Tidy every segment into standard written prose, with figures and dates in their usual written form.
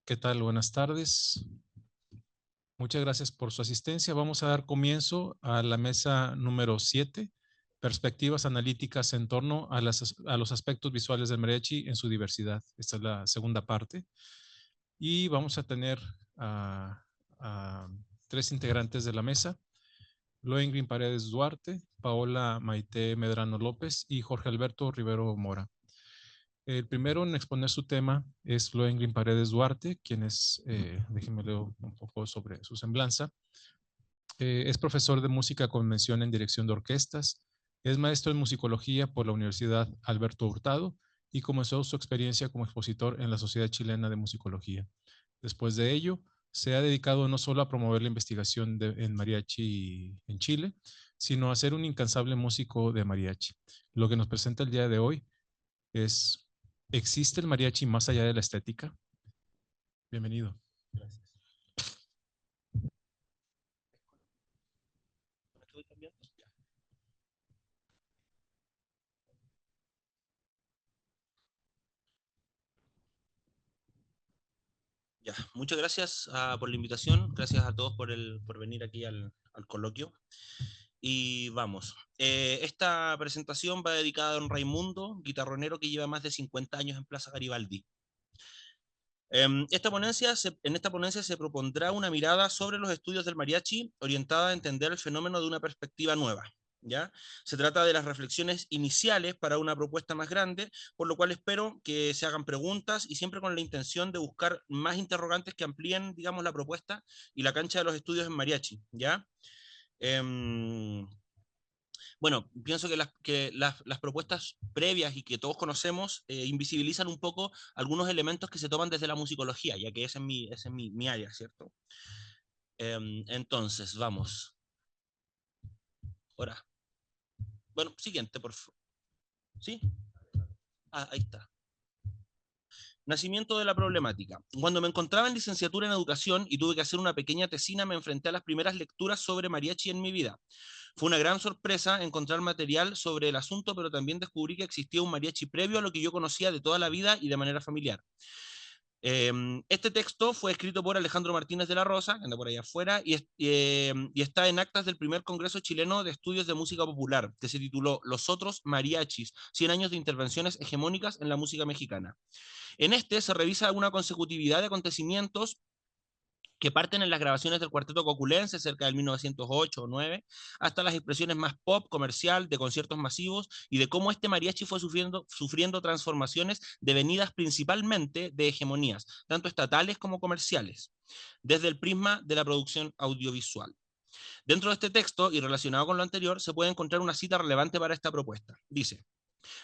¿Qué tal? Buenas tardes. Muchas gracias por su asistencia. Vamos a dar comienzo a la mesa número 7, perspectivas analíticas en torno a los aspectos visuales del mariachi en su diversidad. Esta es la segunda parte. Y vamos a tener a tres integrantes de la mesa: Lohengrin Paredes Duarte, Paola Maite Medrano López y Jorge Alberto Rivero Mora. El primero en exponer su tema es Lohengrin Paredes Duarte, quien es, déjenme leer un poco sobre su semblanza. Es profesor de música con mención en dirección de orquestas, es maestro en musicología por la Universidad Alberto Hurtado y comenzó su experiencia como expositor en la Sociedad Chilena de Musicología. Después de ello, se ha dedicado no solo a promover la investigación en mariachi en Chile, sino a ser un incansable músico de mariachi. Lo que nos presenta el día de hoy es: ¿existe el mariachi más allá de la estética? Bienvenido. Gracias. Ya, muchas gracias por la invitación, gracias a todos por venir aquí al coloquio. Y vamos, esta presentación va dedicada a don Raimundo, guitarronero que lleva más de 50 años en Plaza Garibaldi. En esta ponencia se propondrá una mirada sobre los estudios del mariachi orientada a entender el fenómeno de una perspectiva nueva. ¿Ya? Se trata de las reflexiones iniciales para una propuesta más grande, por lo cual espero que se hagan preguntas y siempre con la intención de buscar más interrogantes que amplíen, digamos, la propuesta y la cancha de los estudios en mariachi. ¿Ya? Bueno, pienso que las propuestas previas y que todos conocemos invisibilizan un poco algunos elementos que se toman desde la musicología, ya que ese es mi área, ¿cierto? Entonces, vamos. Ahora. Bueno, siguiente, por favor. ¿Sí? Ah, ahí está. Nacimiento de la problemática. Cuando me encontraba en licenciatura en educación y tuve que hacer una pequeña tesina, me enfrenté a las primeras lecturas sobre mariachi en mi vida. Fue una gran sorpresa encontrar material sobre el asunto, pero también descubrí que existía un mariachi previo a lo que yo conocía de toda la vida y de manera familiar. Este texto fue escrito por Alejandro Martínez de la Rosa, que anda por allá afuera, y está en actas del primer Congreso Chileno de Estudios de Música Popular, que se tituló Los Otros Mariachis, 100 años de intervenciones hegemónicas en la música mexicana. En este se revisa una consecutividad de acontecimientos que parten en las grabaciones del Cuarteto Coculense cerca del 1908 o 9, hasta las expresiones más pop, comercial, de conciertos masivos, y de cómo este mariachi fue sufriendo transformaciones devenidas principalmente de hegemonías, tanto estatales como comerciales, desde el prisma de la producción audiovisual. Dentro de este texto, y relacionado con lo anterior, se puede encontrar una cita relevante para esta propuesta. Dice: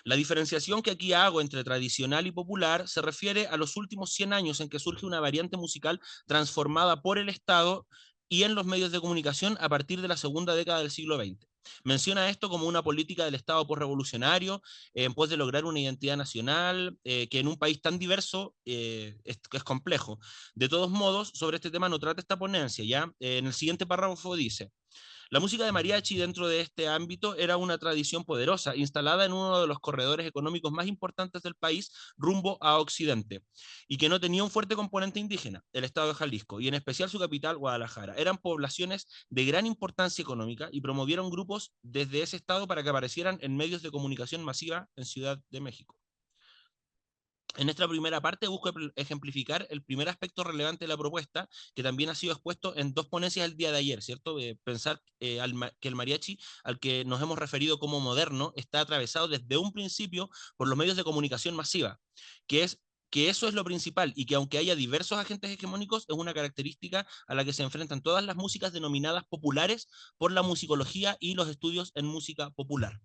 la diferenciación que aquí hago entre tradicional y popular se refiere a los últimos 100 años en que surge una variante musical transformada por el Estado y en los medios de comunicación a partir de la segunda década del siglo XX. Menciona esto como una política del Estado postrevolucionario en pos de lograr una identidad nacional que en un país tan diverso es complejo. De todos modos, sobre este tema no trata esta ponencia. ¿Ya? En el siguiente párrafo dice: la música de mariachi dentro de este ámbito era una tradición poderosa, instalada en uno de los corredores económicos más importantes del país, rumbo a Occidente, y que no tenía un fuerte componente indígena, el estado de Jalisco, y en especial su capital, Guadalajara. Eran poblaciones de gran importancia económica y promovieron grupos desde ese estado para que aparecieran en medios de comunicación masiva en Ciudad de México. En esta primera parte busco ejemplificar el primer aspecto relevante de la propuesta, que también ha sido expuesto en dos ponencias el día de ayer, ¿cierto? Pensar que el mariachi, al que nos hemos referido como moderno, está atravesado desde un principio por los medios de comunicación masiva, que eso es lo principal y que aunque haya diversos agentes hegemónicos, es una característica a la que se enfrentan todas las músicas denominadas populares por la musicología y los estudios en música popular.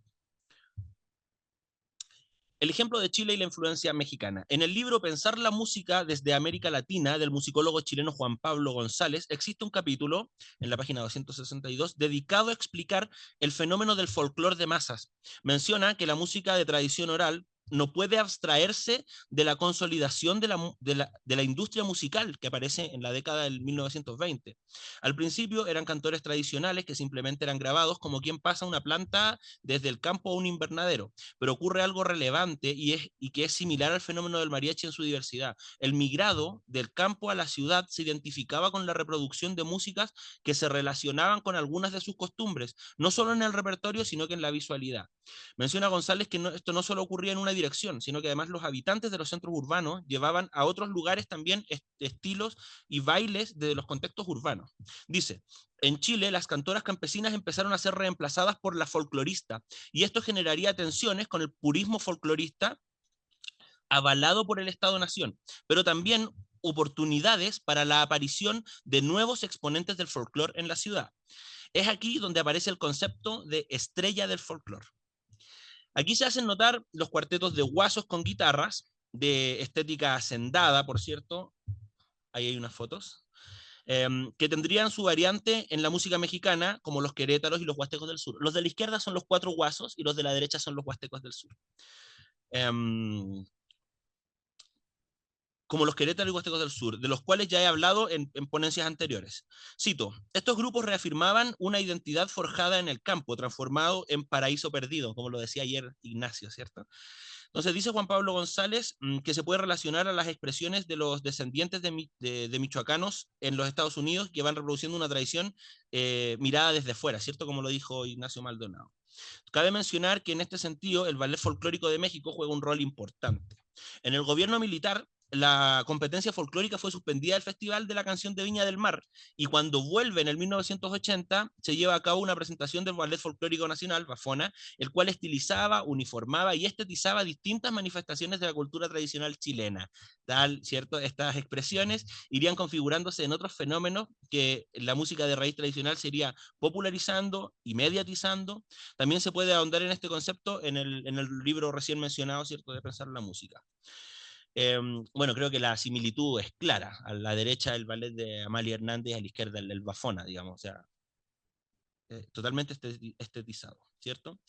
El ejemplo de Chile y la influencia mexicana. En el libro Pensar la música desde América Latina, del musicólogo chileno Juan Pablo González, existe un capítulo, en la página 262, dedicado a explicar el fenómeno del folclore de masas. Menciona que la música de tradición oral no puede abstraerse de la consolidación de la industria musical que aparece en la década del 1920. Al principio eran cantores tradicionales que simplemente eran grabados como quien pasa una planta desde el campo a un invernadero, pero ocurre algo relevante y que es similar al fenómeno del mariachi en su diversidad. El migrado del campo a la ciudad se identificaba con la reproducción de músicas que se relacionaban con algunas de sus costumbres, no solo en el repertorio, sino que en la visualidad. Menciona González que esto no solo ocurría en una dirección, sino que además los habitantes de los centros urbanos llevaban a otros lugares también estilos y bailes de los contextos urbanos. Dice, en Chile las cantoras campesinas empezaron a ser reemplazadas por la folclorista, y esto generaría tensiones con el purismo folclorista avalado por el Estado-Nación, pero también oportunidades para la aparición de nuevos exponentes del folclore en la ciudad. Es aquí donde aparece el concepto de estrella del folclore. Aquí se hacen notar los cuartetos de guasos con guitarras, de estética hacendada, por cierto, ahí hay unas fotos, que tendrían su variante en la música mexicana, como los querétaros y los huastecos del sur. Los de la izquierda son los cuatro guasos y los de la derecha son los huastecos del sur. Como los querétaros y huastecos del sur, de los cuales ya he hablado en ponencias anteriores. Cito, estos grupos reafirmaban una identidad forjada en el campo, transformado en paraíso perdido, como lo decía ayer Ignacio, ¿cierto? Entonces dice Juan Pablo González que se puede relacionar a las expresiones de los descendientes de michoacanos en los Estados Unidos que van reproduciendo una tradición mirada desde fuera, ¿cierto? Como lo dijo Ignacio Maldonado. Cabe mencionar que en este sentido el Ballet Folclórico de México juega un rol importante. En el gobierno militar, la competencia folclórica fue suspendida del Festival de la Canción de Viña del Mar, y cuando vuelve en el 1980 se lleva a cabo una presentación del Ballet Folclórico Nacional, Bafona, el cual estilizaba, uniformaba y estetizaba distintas manifestaciones de la cultura tradicional chilena. Tal, ¿cierto? Estas expresiones irían configurándose en otros fenómenos que la música de raíz tradicional se iría popularizando y mediatizando. También se puede ahondar en este concepto en el libro recién mencionado, ¿cierto?, de Pensar la música. Bueno, creo que la similitud es clara. A la derecha el ballet de Amalia Hernández, a la izquierda el Bafona, digamos, o sea, totalmente estetizado, ¿cierto?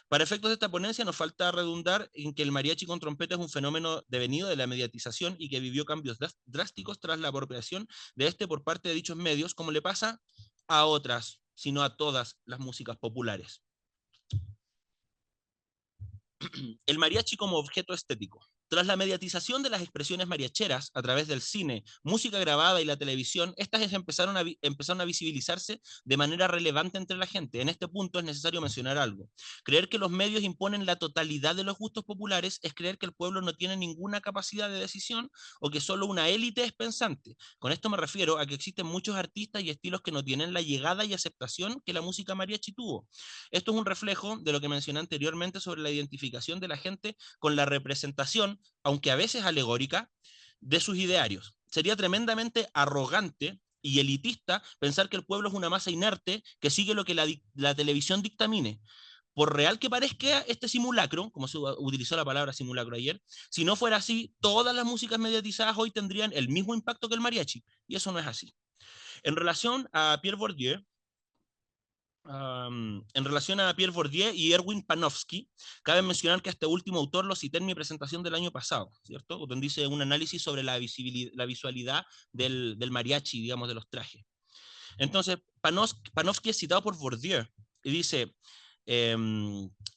Para efectos de esta ponencia nos falta redundar en que el mariachi con trompeta es un fenómeno devenido de la mediatización y que vivió cambios drásticos tras la apropiación de este por parte de dichos medios, como le pasa a otras, sino a todas las músicas populares. El mariachi como objeto estético. Tras la mediatización de las expresiones mariacheras a través del cine, música grabada y la televisión, estas empezaron a visibilizarse de manera relevante entre la gente. En este punto es necesario mencionar algo. Creer que los medios imponen la totalidad de los gustos populares es creer que el pueblo no tiene ninguna capacidad de decisión o que solo una élite es pensante. Con esto me refiero a que existen muchos artistas y estilos que no tienen la llegada y aceptación que la música mariachi tuvo. Esto es un reflejo de lo que mencioné anteriormente sobre la identificación de la gente con la representación, aunque a veces alegórica, de sus idearios. Sería tremendamente arrogante y elitista pensar que el pueblo es una masa inerte que sigue lo que la televisión dictamine. Por real que parezca este simulacro, como se utilizó la palabra simulacro ayer, si no fuera así, todas las músicas mediatizadas hoy tendrían el mismo impacto que el mariachi, y eso no es así. En relación a Pierre Bourdieu, y Erwin Panofsky, cabe mencionar que a este último autor lo cité en mi presentación del año pasado, ¿cierto? Donde hice un análisis sobre la visualidad del mariachi, digamos, de los trajes. Entonces, Panofsky es citado por Bourdieu y dice,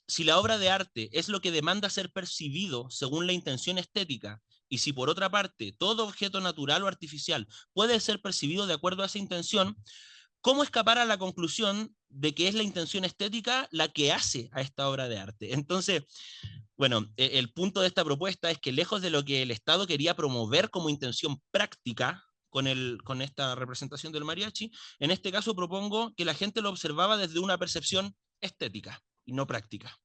si la obra de arte es lo que demanda ser percibido según la intención estética, y si por otra parte todo objeto natural o artificial puede ser percibido de acuerdo a esa intención, ¿cómo escapar a la conclusión de que es la intención estética la que hace a esta obra de arte? Entonces, bueno, el punto de esta propuesta es que lejos de lo que el Estado quería promover como intención práctica con esta representación del mariachi, en este caso propongo que la gente lo observaba desde una percepción estética y no práctica.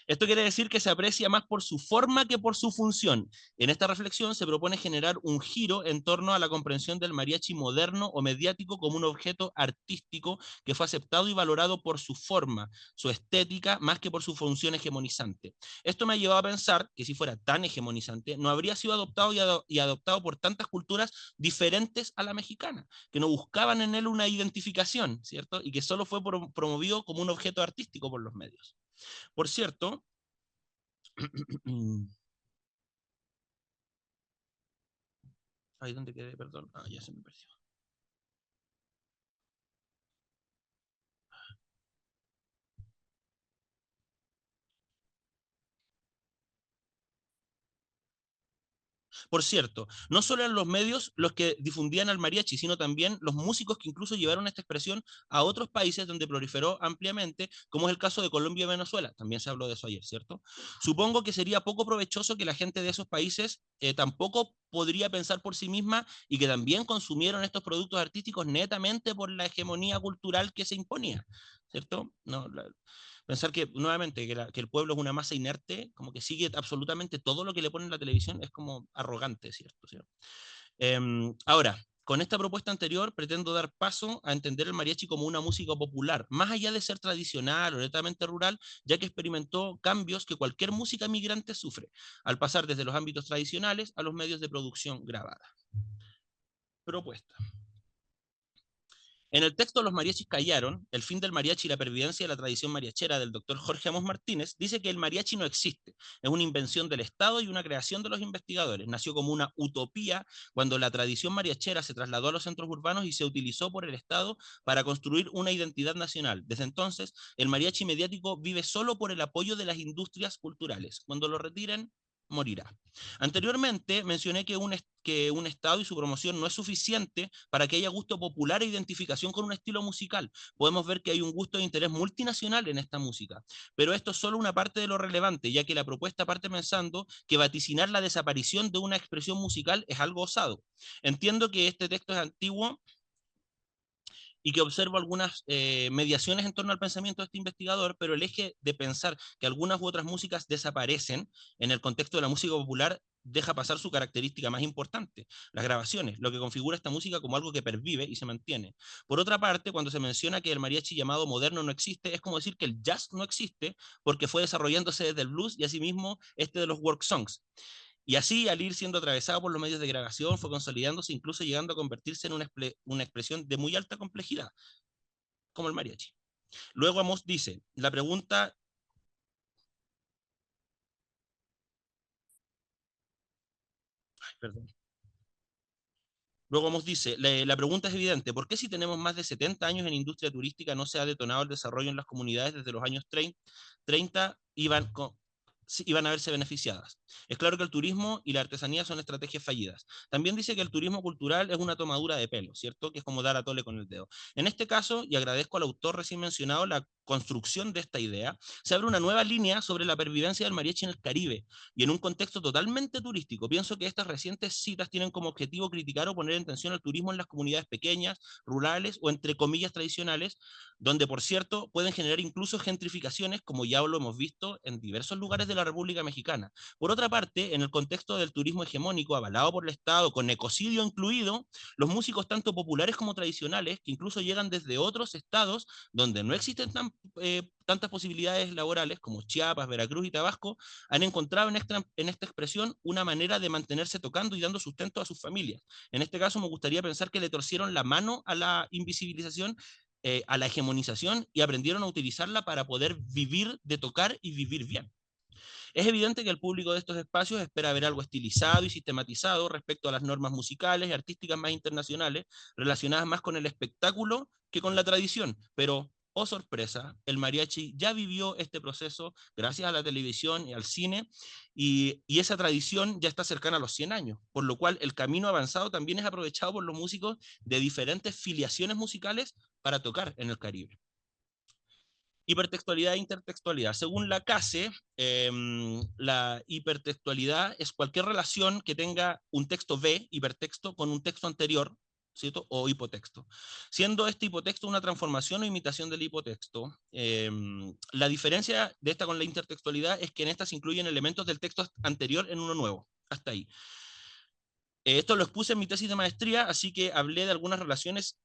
Esto quiere decir que se aprecia más por su forma que por su función. En esta reflexión se propone generar un giro en torno a la comprensión del mariachi moderno o mediático como un objeto artístico que fue aceptado y valorado por su forma, su estética, más que por su función hegemonizante. Esto me ha llevado a pensar que si fuera tan hegemonizante, no habría sido adoptado y adoptado por tantas culturas diferentes a la mexicana, que no buscaban en él una identificación, ¿cierto? Y que solo fue promovido como un objeto artístico por los medios. Por cierto, Ahí donde quedé, perdón. Ah, ya se me perdió. Por cierto, no solo eran los medios los que difundían al mariachi, sino también los músicos que incluso llevaron esta expresión a otros países donde proliferó ampliamente, como es el caso de Colombia y Venezuela. También se habló de eso ayer, ¿cierto? Supongo que sería poco provechoso que la gente de esos países tampoco podría pensar por sí misma y que también consumieron estos productos artísticos netamente por la hegemonía cultural que se imponía, ¿cierto? No, pensar que, nuevamente, que el pueblo es una masa inerte, como que sigue absolutamente todo lo que le ponen en la televisión, es como arrogante, ¿cierto? ¿Cierto? Ahora, con esta propuesta anterior pretendo dar paso a entender el mariachi como una música popular, más allá de ser tradicional o netamente rural, ya que experimentó cambios que cualquier música migrante sufre, al pasar desde los ámbitos tradicionales a los medios de producción grabada. Propuesta. En el texto Los mariachis callaron, el fin del mariachi y la pervivencia de la tradición mariachera del doctor Jorge Amos Martínez, dice que el mariachi no existe, es una invención del Estado y una creación de los investigadores. Nació como una utopía cuando la tradición mariachera se trasladó a los centros urbanos y se utilizó por el Estado para construir una identidad nacional. Desde entonces, el mariachi mediático vive solo por el apoyo de las industrias culturales. Cuando lo retiren, morirá. Anteriormente mencioné que un Estado y su promoción no es suficiente para que haya gusto popular e identificación con un estilo musical. Podemos ver que hay un gusto de interés multinacional en esta música, pero esto es solo una parte de lo relevante, ya que la propuesta parte pensando que vaticinar la desaparición de una expresión musical es algo osado. Entiendo que este texto es antiguo y que observo algunas mediaciones en torno al pensamiento de este investigador, pero el eje de pensar que algunas u otras músicas desaparecen en el contexto de la música popular deja pasar su característica más importante, las grabaciones, lo que configura esta música como algo que pervive y se mantiene. Por otra parte, cuando se menciona que el mariachi llamado moderno no existe, es como decir que el jazz no existe porque fue desarrollándose desde el blues y asimismo este de los work songs. Y así, al ir siendo atravesado por los medios de grabación, fue consolidándose, incluso llegando a convertirse en una expresión de muy alta complejidad, como el mariachi. Luego Amos dice, la pregunta... Ay, perdón. Luego Amos dice, la pregunta es evidente, ¿por qué si tenemos más de 70 años en industria turística no se ha detonado el desarrollo en las comunidades desde los años 30 iban a verse beneficiadas? Es claro que el turismo y la artesanía son estrategias fallidas. También dice que el turismo cultural es una tomadura de pelo, ¿cierto? Que es como dar a tole con el dedo. En este caso, y agradezco al autor recién mencionado la construcción de esta idea, se abre una nueva línea sobre la pervivencia del mariachi en el Caribe y en un contexto totalmente turístico. Pienso que estas recientes citas tienen como objetivo criticar o poner en tensión el turismo en las comunidades pequeñas, rurales o entre comillas tradicionales, donde por cierto pueden generar incluso gentrificaciones, como ya lo hemos visto en diversos lugares de la República Mexicana. Por otra parte, en el contexto del turismo hegemónico avalado por el Estado, con ecocidio incluido, los músicos tanto populares como tradicionales, que incluso llegan desde otros estados donde no existen tantas posibilidades laborales como Chiapas, Veracruz y Tabasco, han encontrado en esta expresión una manera de mantenerse tocando y dando sustento a sus familias. En este caso me gustaría pensar que le torcieron la mano a la invisibilización, a la hegemonización y aprendieron a utilizarla para poder vivir de tocar y vivir bien. Es evidente que el público de estos espacios espera ver algo estilizado y sistematizado respecto a las normas musicales y artísticas más internacionales, relacionadas más con el espectáculo que con la tradición, pero oh sorpresa, el mariachi ya vivió este proceso gracias a la televisión y al cine, y esa tradición ya está cercana a los 100 años, por lo cual el camino avanzado también es aprovechado por los músicos de diferentes filiaciones musicales para tocar en el Caribe. Hipertextualidad e intertextualidad. Según la CASE, la hipertextualidad es cualquier relación que tenga un texto B, hipertexto, con un texto anterior, ¿cierto? O hipotexto. Siendo este hipotexto una transformación o imitación del hipotexto. La diferencia de esta con la intertextualidad es que en esta se incluyen elementos del texto anterior en uno nuevo. Hasta ahí. Esto lo expuse en mi tesis de maestría, así que hablé de algunas relaciones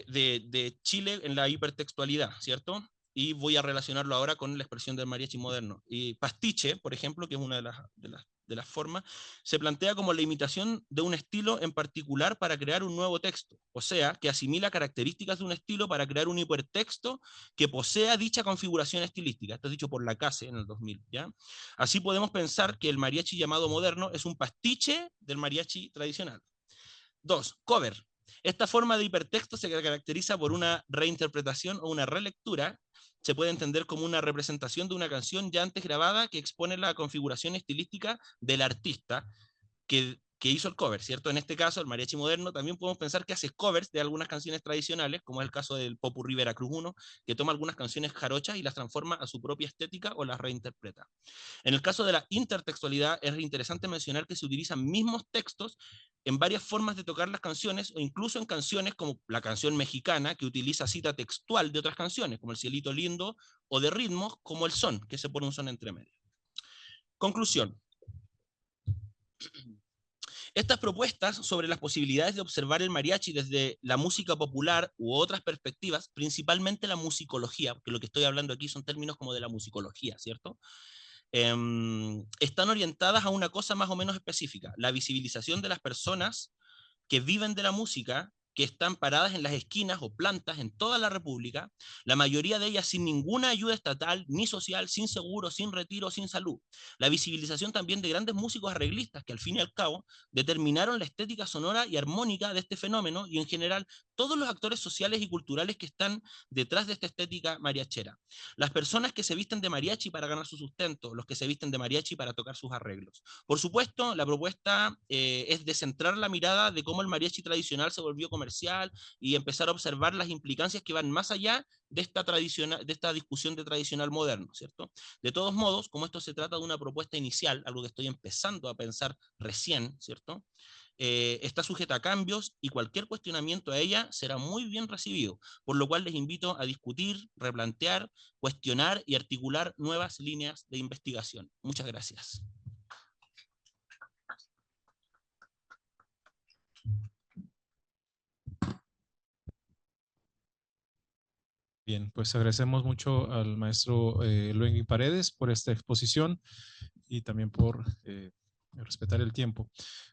de Chile en la hipertextualidad, ¿cierto? y voy a relacionarlo ahora con la expresión del mariachi moderno. Y pastiche, por ejemplo, que es una de las formas, se plantea como la imitación de un estilo en particular para crear un nuevo texto, o sea, que asimila características de un estilo para crear un hipertexto que posea dicha configuración estilística. Esto es dicho por Lacasse en el 2000, ¿ya? Así podemos pensar que el mariachi llamado moderno es un pastiche del mariachi tradicional. 2. Cover. Esta forma de hipertexto se caracteriza por una reinterpretación o una relectura. Se puede entender como una representación de una canción ya antes grabada que expone la configuración estilística del artista que hizo el cover, ¿cierto? En este caso, el mariachi moderno, también podemos pensar que hace covers de algunas canciones tradicionales, como es el caso del Popurrí Veracruz 1, que toma algunas canciones jarochas y las transforma a su propia estética o las reinterpreta. En el caso de la intertextualidad, es interesante mencionar que se utilizan mismos textos en varias formas de tocar las canciones, o incluso en canciones como la canción mexicana, que utiliza cita textual de otras canciones, como el Cielito Lindo, o de ritmos como el son, que se pone un son entre medio. Conclusión. Estas propuestas sobre las posibilidades de observar el mariachi desde la música popular u otras perspectivas, principalmente la musicología, porque lo que estoy hablando aquí son términos como de la musicología, ¿cierto? Están orientadas a una cosa más o menos específica, la visibilización de las personas que viven de la música, que están paradas en las esquinas o plantas en toda la República, la mayoría de ellas sin ninguna ayuda estatal ni social, sin seguro, sin retiro, sin salud. La visibilización también de grandes músicos arreglistas que al fin y al cabo determinaron la estética sonora y armónica de este fenómeno y en general todos los actores sociales y culturales que están detrás de esta estética mariachera. Las personas que se visten de mariachi para ganar su sustento, los que se visten de mariachi para tocar sus arreglos. Por supuesto, la propuesta es descentrar la mirada de cómo el mariachi tradicional se volvió comercial y empezar a observar las implicancias que van más allá de esta discusión de tradicional moderno, ¿cierto? De todos modos, como esto se trata de una propuesta inicial, algo que estoy empezando a pensar recién, ¿cierto? Está sujeta a cambios y cualquier cuestionamiento a ella será muy bien recibido, por lo cual les invito a discutir, replantear, cuestionar y articular nuevas líneas de investigación. Muchas gracias. Bien, pues agradecemos mucho al maestro Luengui Paredes por esta exposición y también por respetar el tiempo.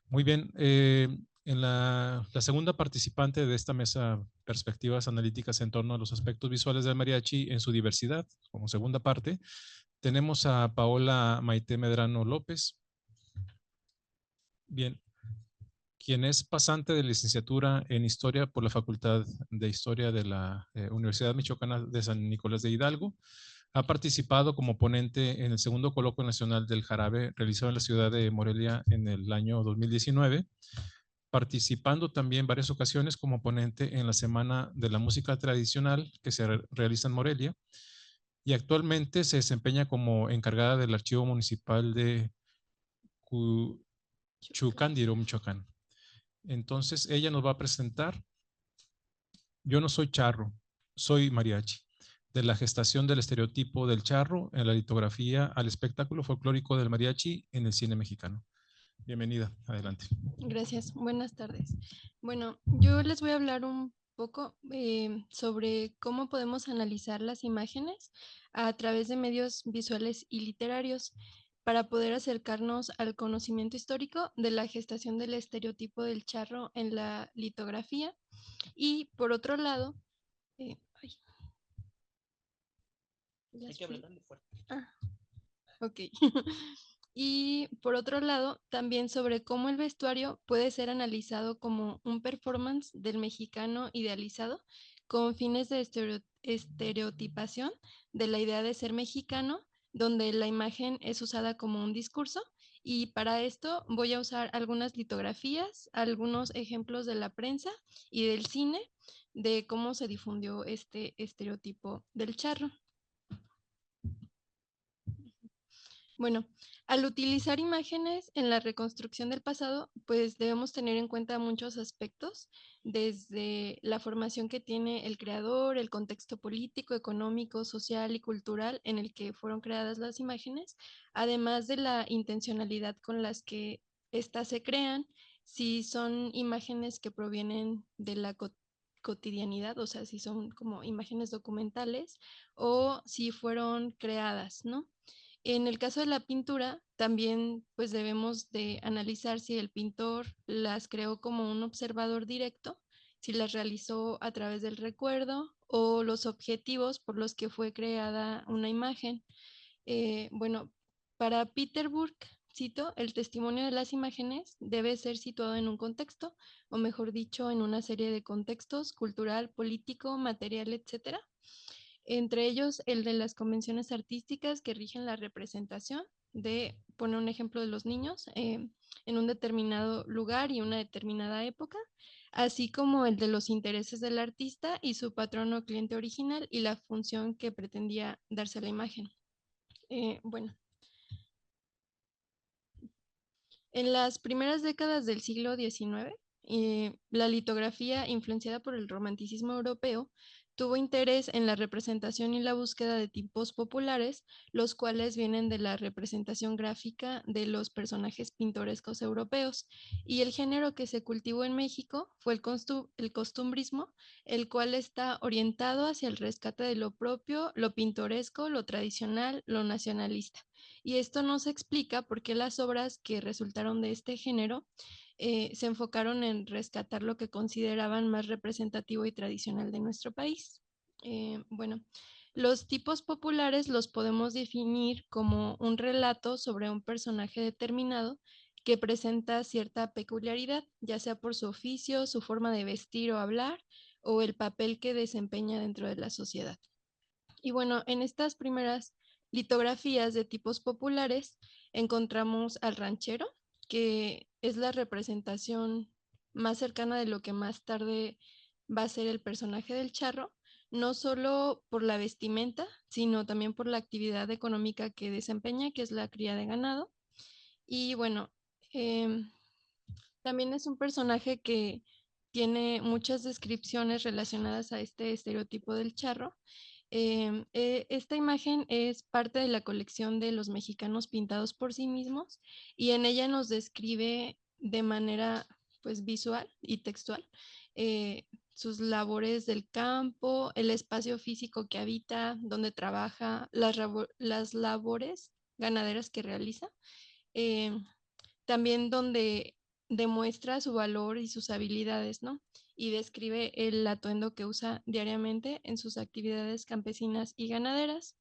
Muy bien, en la segunda participante de esta mesa, perspectivas analíticas en torno a los aspectos visuales del mariachi en su diversidad, como segunda parte, tenemos a Paola Maite Medrano López. Bien, quien es pasante de licenciatura en Historia por la Facultad de Historia de la Universidad Michoacana de San Nicolás de Hidalgo. Ha participado como ponente en el segundo Coloquio Nacional del Jarabe realizado en la ciudad de Morelia en el año 2019, participando también en varias ocasiones como ponente en la Semana de la Música Tradicional que se realiza en Morelia y actualmente se desempeña como encargada del Archivo Municipal de Chucándiro, Michoacán. Entonces ella nos va a presentar Yo no soy charro, soy mariachi, de la gestación del estereotipo del charro en la litografía al espectáculo folclórico del mariachi en el cine mexicano. Bienvenida, adelante. Gracias, buenas tardes. Bueno, yo les voy a hablar un poco sobre cómo podemos analizar las imágenes a través de medios visuales y literarios para poder acercarnos al conocimiento histórico de la gestación del estereotipo del charro en la litografía. Y por otro lado, ay, Hay que apretarle fuerte. ok. Y por otro lado, también sobre cómo el vestuario puede ser analizado como un performance del mexicano idealizado con fines de estereotipación de la idea de ser mexicano, donde la imagen es usada como un discurso. Y para esto voy a usar algunas litografías, algunos ejemplos de la prensa y del cine de cómo se difundió este estereotipo del charro. Bueno, al utilizar imágenes en la reconstrucción del pasado, pues debemos tener en cuenta muchos aspectos, desde la formación que tiene el creador, el contexto político, económico, social y cultural en el que fueron creadas las imágenes, además de la intencionalidad con las que éstas se crean, si son imágenes que provienen de la cotidianidad, o sea, si son como imágenes documentales o si fueron creadas, ¿no? En el caso de la pintura, también pues debemos de analizar si el pintor las creó como un observador directo, si las realizó a través del recuerdo o los objetivos por los que fue creada una imagen. Bueno, para Peter Burke, cito, el testimonio de las imágenes debe ser situado en un contexto, o mejor dicho, en una serie de contextos cultural, político, material, etcétera. Entre ellos, el de las convenciones artísticas que rigen la representación de, poner un ejemplo de los niños, en un determinado lugar y una determinada época, así como el de los intereses del artista y su patrón o cliente original y la función que pretendía darse a la imagen. Bueno, en las primeras décadas del siglo XIX, la litografía, influenciada por el romanticismo europeo, tuvo interés en la representación y la búsqueda de tipos populares, los cuales vienen de la representación gráfica de los personajes pintorescos europeos. Y el género que se cultivó en México fue el costumbrismo, el cual está orientado hacia el rescate de lo propio, lo pintoresco, lo tradicional, lo nacionalista. Y esto nos explica por qué las obras que resultaron de este género se enfocaron en rescatar lo que consideraban más representativo y tradicional de nuestro país. Bueno, los tipos populares los podemos definir como un relato sobre un personaje determinado que presenta cierta peculiaridad, ya sea por su oficio, su forma de vestir o hablar, o el papel que desempeña dentro de la sociedad. Y bueno, en estas primeras litografías de tipos populares encontramos al ranchero, que es la representación más cercana de lo que más tarde va a ser el personaje del charro, no solo por la vestimenta, sino también por la actividad económica que desempeña, que es la cría de ganado. Y bueno, em, también es un personaje que tiene muchas descripciones relacionadas a este estereotipo del charro. Esta imagen es parte de la colección de los mexicanos pintados por sí mismos y en ella nos describe de manera pues visual y textual sus labores del campo, el espacio físico que habita, donde trabaja, las labores ganaderas que realiza. Eh, También donde demuestra su valor y sus habilidades, ¿no? Y describe el atuendo que usa diariamente en sus actividades campesinas y ganaderas.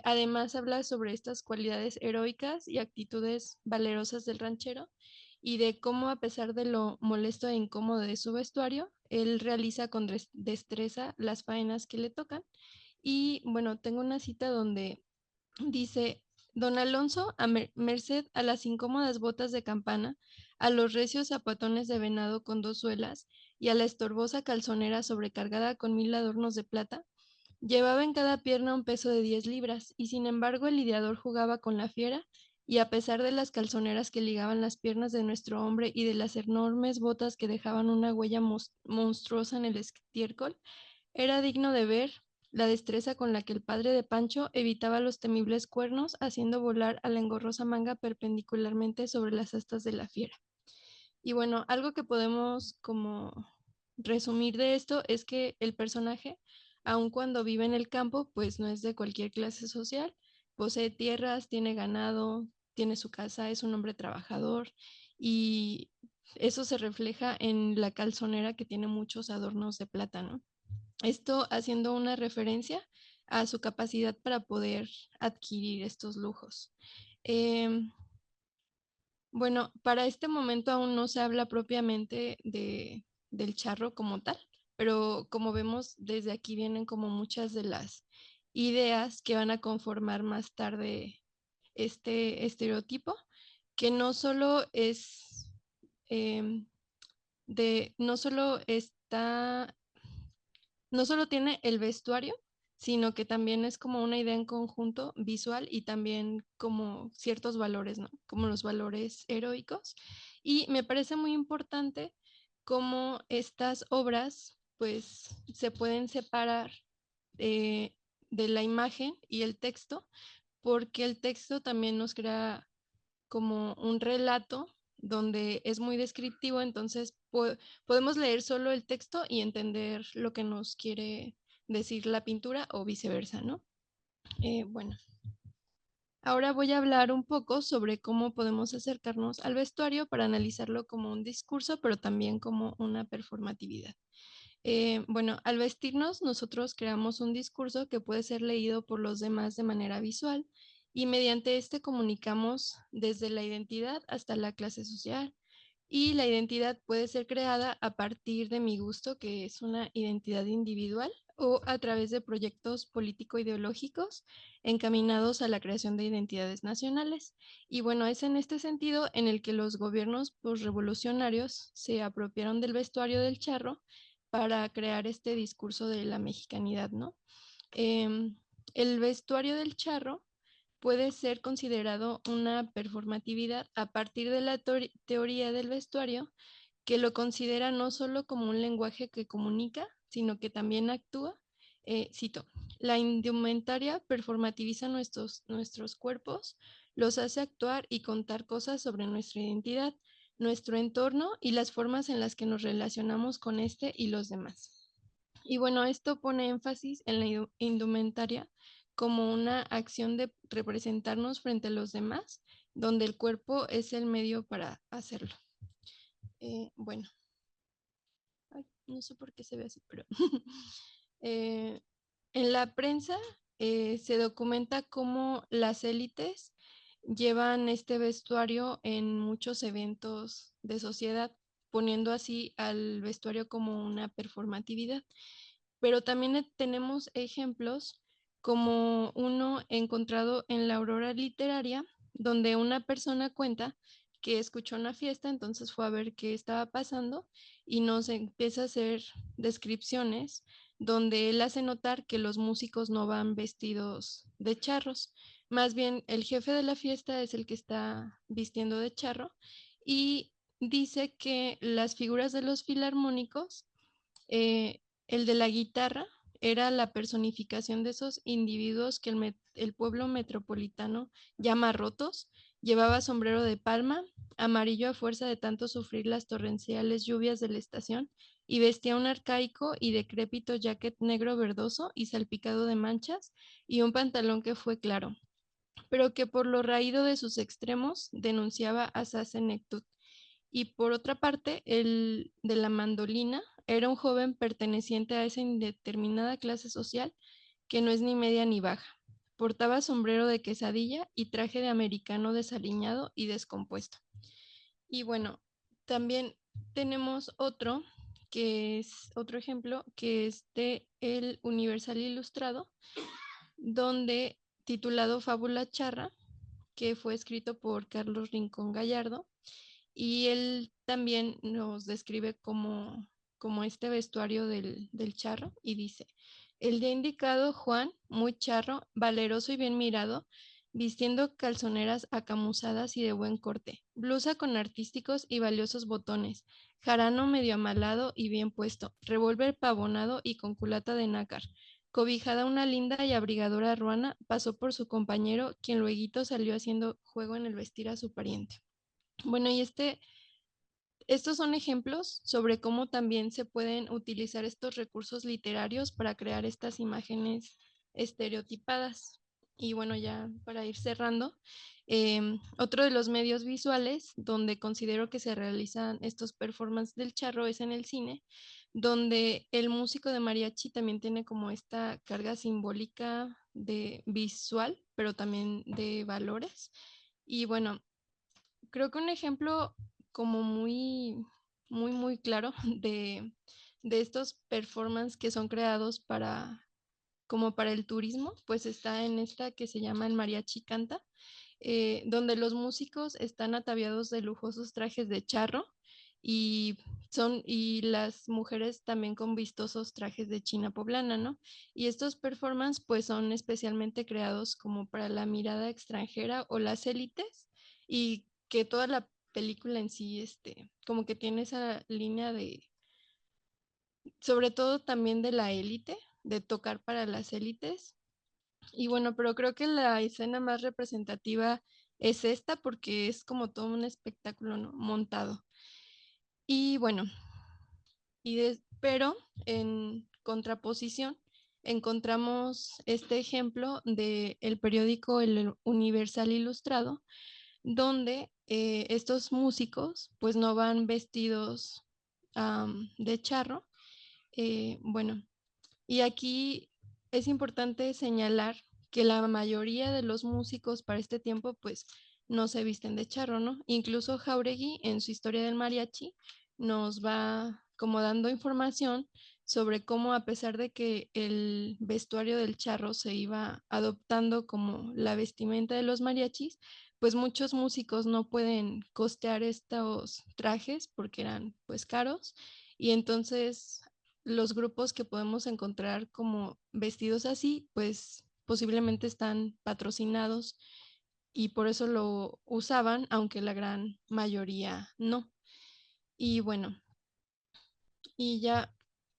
Además, habla sobre estas cualidades heroicas y actitudes valerosas del ranchero y de cómo, a pesar de lo molesto e incómodo de su vestuario, él realiza con destreza las faenas que le tocan. Y bueno, tengo una cita donde dice: Don Alonso, a merced a las incómodas botas de campana, a los recios zapatones de venado con 2 suelas y a la estorbosa calzonera sobrecargada con 1000 adornos de plata, llevaba en cada pierna un peso de 10 libras, y sin embargo el lidiador jugaba con la fiera, y a pesar de las calzoneras que ligaban las piernas de nuestro hombre y de las enormes botas que dejaban una huella monstruosa en el estiércol, era digno de ver la destreza con la que el padre de Pancho evitaba los temibles cuernos, haciendo volar a la engorrosa manga perpendicularmente sobre las astas de la fiera. Y bueno, algo que podemos como resumir de esto es que el personaje, aun cuando vive en el campo, pues no es de cualquier clase social, posee tierras, tiene ganado, tiene su casa, es un hombre trabajador y eso se refleja en la calzonera que tiene muchos adornos de plátano. Esto haciendo una referencia a su capacidad para poder adquirir estos lujos. Em, bueno, para este momento aún no se habla propiamente del charro como tal, pero como vemos, desde aquí vienen como muchas de las ideas que van a conformar más tarde este estereotipo, que no solo es no solo está no solo tiene el vestuario, sino que también es como una idea en conjunto visual y también como ciertos valores, ¿no? Como los valores heroicos. Y me parece muy importante cómo estas obras, pues, se pueden separar de la imagen y el texto, porque el texto también nos crea como un relato donde es muy descriptivo, entonces podemos leer solo el texto y entender lo que nos quiere decir la pintura o viceversa, ¿no? Bueno, ahora voy a hablar un poco sobre cómo podemos acercarnos al vestuario para analizarlo como un discurso, pero también como una performatividad. Bueno, al vestirnos, nosotros creamos un discurso que puede ser leído por los demás de manera visual y mediante este comunicamos desde la identidad hasta la clase social. Y la identidad puede ser creada a partir de mi gusto, que es una identidad individual, o a través de proyectos político-ideológicos encaminados a la creación de identidades nacionales. Y bueno, es en este sentido en el que los gobiernos postrevolucionarios se apropiaron del vestuario del charro para crear este discurso de la mexicanidad, ¿no? El vestuario del charro puede ser considerado una performatividad a partir de la teoría del vestuario, que lo considera no solo como un lenguaje que comunica, sino que también actúa. Cito, la indumentaria performativiza nuestros cuerpos, los hace actuar y contar cosas sobre nuestra identidad, nuestro entorno y las formas en las que nos relacionamos con este y los demás. Y bueno, esto pone énfasis en la indumentaria como una acción de representarnos frente a los demás, donde el cuerpo es el medio para hacerlo. Bueno, ay, no sé por qué se ve así, pero en la prensa se documenta cómo las élites llevan este vestuario en muchos eventos de sociedad, poniendo así al vestuario como una performatividad. Pero también tenemos ejemplos como uno encontrado en la Aurora Literaria, donde una persona cuenta que escuchó una fiesta, entonces fue a ver qué estaba pasando y nos empieza a hacer descripciones donde él hace notar que los músicos no van vestidos de charros, más bien el jefe de la fiesta es el que está vistiendo de charro y dice que las figuras de los filarmónicos eh, el de la guitarra era la personificación de esos individuos que el pueblo metropolitano llama rotos. Llevaba sombrero de palma, amarillo a fuerza de tanto sufrir las torrenciales lluvias de la estación, y vestía un arcaico y decrépito jacket negro verdoso y salpicado de manchas, y un pantalón que fue claro, pero que por lo raído de sus extremos denunciaba a sa senectud. Y por otra parte, el de la mandolina era un joven perteneciente a esa indeterminada clase social que no es ni media ni baja. Portaba sombrero de quesadilla y traje de americano desaliñado y descompuesto. Y bueno, también tenemos otro, que es otro ejemplo, que es de El Universal Ilustrado, donde titulado Fábula Charra, que fue escrito por Carlos Rincón Gallardo, y él también nos describe como este vestuario del charro y dice, el día indicado Juan, muy charro, valeroso y bien mirado, vistiendo calzoneras acamuzadas y de buen corte, blusa con artísticos y valiosos botones, jarano medio amalado y bien puesto, revólver pavonado y con culata de nácar. Cobijada una linda y abrigadora ruana, pasó por su compañero, quien lueguito salió haciendo juego en el vestir a su pariente. Bueno, y estos son ejemplos sobre cómo también se pueden utilizar estos recursos literarios para crear estas imágenes estereotipadas. Y bueno, ya para ir cerrando, otro de los medios visuales donde considero que se realizan estos performances del charro es en el cine, donde el músico de mariachi también tiene como esta carga simbólica de visual, pero también de valores. Y bueno, creo que un ejemplo como muy claro de estos performances que son creados como para el turismo, pues está en esta que se llama El Mariachi Canta, donde los músicos están ataviados de lujosos trajes de charro y y las mujeres también con vistosos trajes de china poblana, ¿no? Y estos performances pues son especialmente creados como para la mirada extranjera o las élites y que toda la película en sí, como que tiene esa línea sobre todo también de la élite, de tocar para las élites. Y bueno, pero creo que la escena más representativa es esta porque es como todo un espectáculo, ¿no? Montado. Y bueno, pero en contraposición encontramos este ejemplo del periódico El Universal Ilustrado, donde estos músicos pues no van vestidos de charro. Bueno, y aquí es importante señalar que la mayoría de los músicos para este tiempo pues no se visten de charro, ¿no? Incluso Jauregui en su historia del mariachi nos va como dando información sobre cómo a pesar de que el vestuario del charro se iba adoptando como la vestimenta de los mariachis, pues muchos músicos no pueden costear estos trajes porque eran pues caros y entonces los grupos que podemos encontrar como vestidos así, pues posiblemente están patrocinados y por eso lo usaban, aunque la gran mayoría no. Y bueno, y ya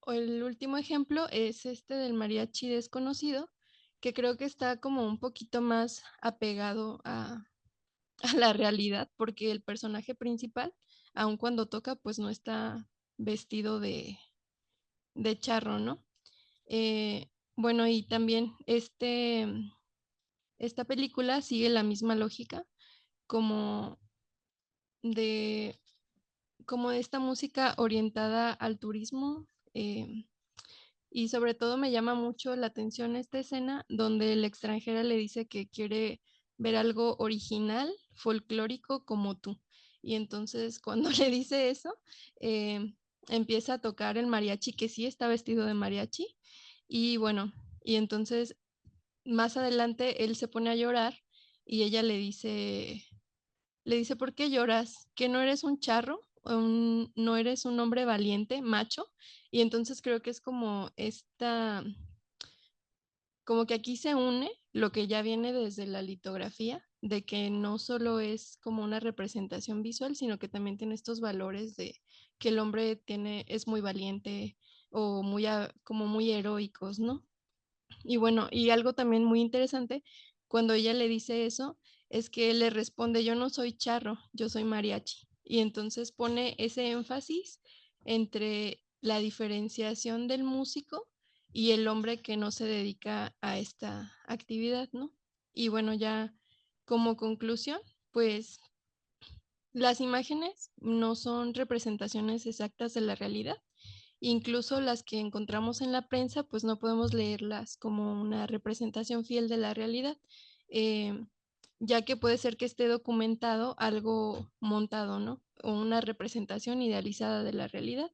el último ejemplo es este del mariachi desconocido, que creo que está como un poquito más apegado a la realidad, porque el personaje principal, aun cuando toca, pues no está vestido de charro, ¿no? Bueno, y también esta película sigue la misma lógica como de, como de esta música orientada al turismo. Y sobre todo me llama mucho la atención esta escena donde la extranjera le dice que quiere ver algo original, folclórico como tú. Y entonces cuando le dice eso, eh, empieza a tocar el mariachi, que sí está vestido de mariachi. Y bueno, y entonces más adelante él se pone a llorar y ella le dice, ¿por qué lloras? ¿Que no eres un charro? ¿No eres un hombre valiente, macho? Y entonces creo que es como como que aquí se une lo que ya viene desde la litografía, de que no solo es como una representación visual, sino que también tiene estos valores de que el hombre es muy valiente o como muy heroicos, ¿no? Y bueno, y algo también muy interesante, cuando ella le dice eso, es que él le responde, yo no soy charro, yo soy mariachi. Y entonces pone ese énfasis entre la diferenciación del músico y el hombre que no se dedica a esta actividad, ¿no? Y bueno, ya como conclusión, pues las imágenes no son representaciones exactas de la realidad. Incluso las que encontramos en la prensa, pues no podemos leerlas como una representación fiel de la realidad, eh, ya que puede ser que esté documentado algo montado, ¿no? O una representación idealizada de la realidad.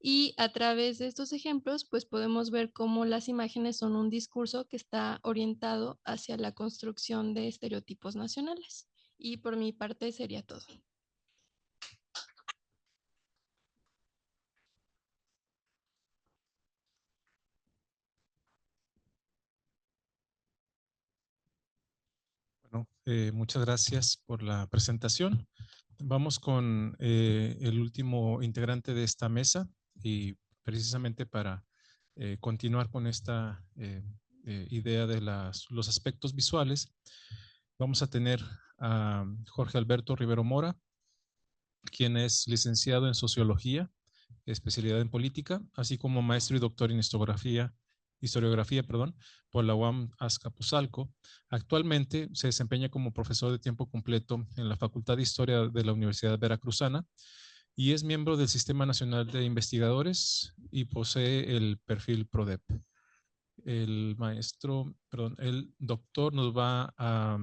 Y a través de estos ejemplos, pues podemos ver cómo las imágenes son un discurso que está orientado hacia la construcción de estereotipos nacionales. Y por mi parte sería todo. Bueno, muchas gracias por la presentación. Vamos con el último integrante de esta mesa y precisamente para continuar con esta idea de los aspectos visuales, vamos a tener a Jorge Alberto Rivero Mora, quien es licenciado en Sociología, especialidad en Política, así como maestro y doctor en historiografía, por la UAM Azcapotzalco. Actualmente se desempeña como profesor de tiempo completo en la Facultad de Historia de la Universidad Veracruzana y es miembro del Sistema Nacional de Investigadores y posee el perfil PRODEP. El doctor nos va a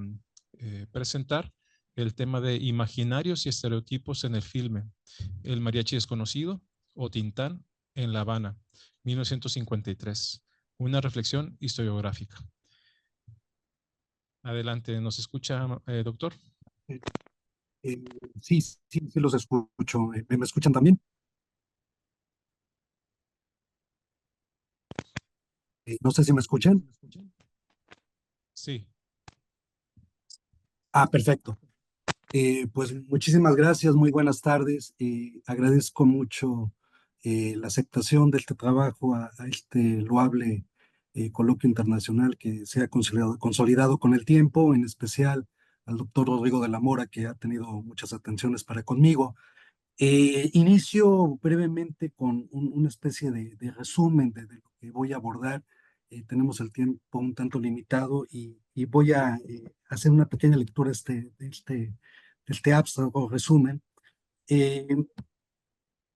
presentar el tema de imaginarios y estereotipos en el filme, El mariachi desconocido o Tintán en La Habana, 1953. Una reflexión historiográfica. Adelante, ¿nos escucha, doctor? Eh, eh, sí, sí, sí los escucho. ¿Me escuchan también? No sé si me escuchan. Sí. Ah, perfecto. Pues muchísimas gracias, muy buenas tardes. Agradezco mucho la aceptación de este trabajo a este loable coloquio internacional que se ha consolidado con el tiempo, en especial al doctor Rodrigo de la Mora, que ha tenido muchas atenciones para conmigo. Inicio brevemente con una especie de resumen de lo que voy a abordar. Tenemos el tiempo un tanto limitado y voy a hacer una pequeña lectura de este abstract o resumen eh,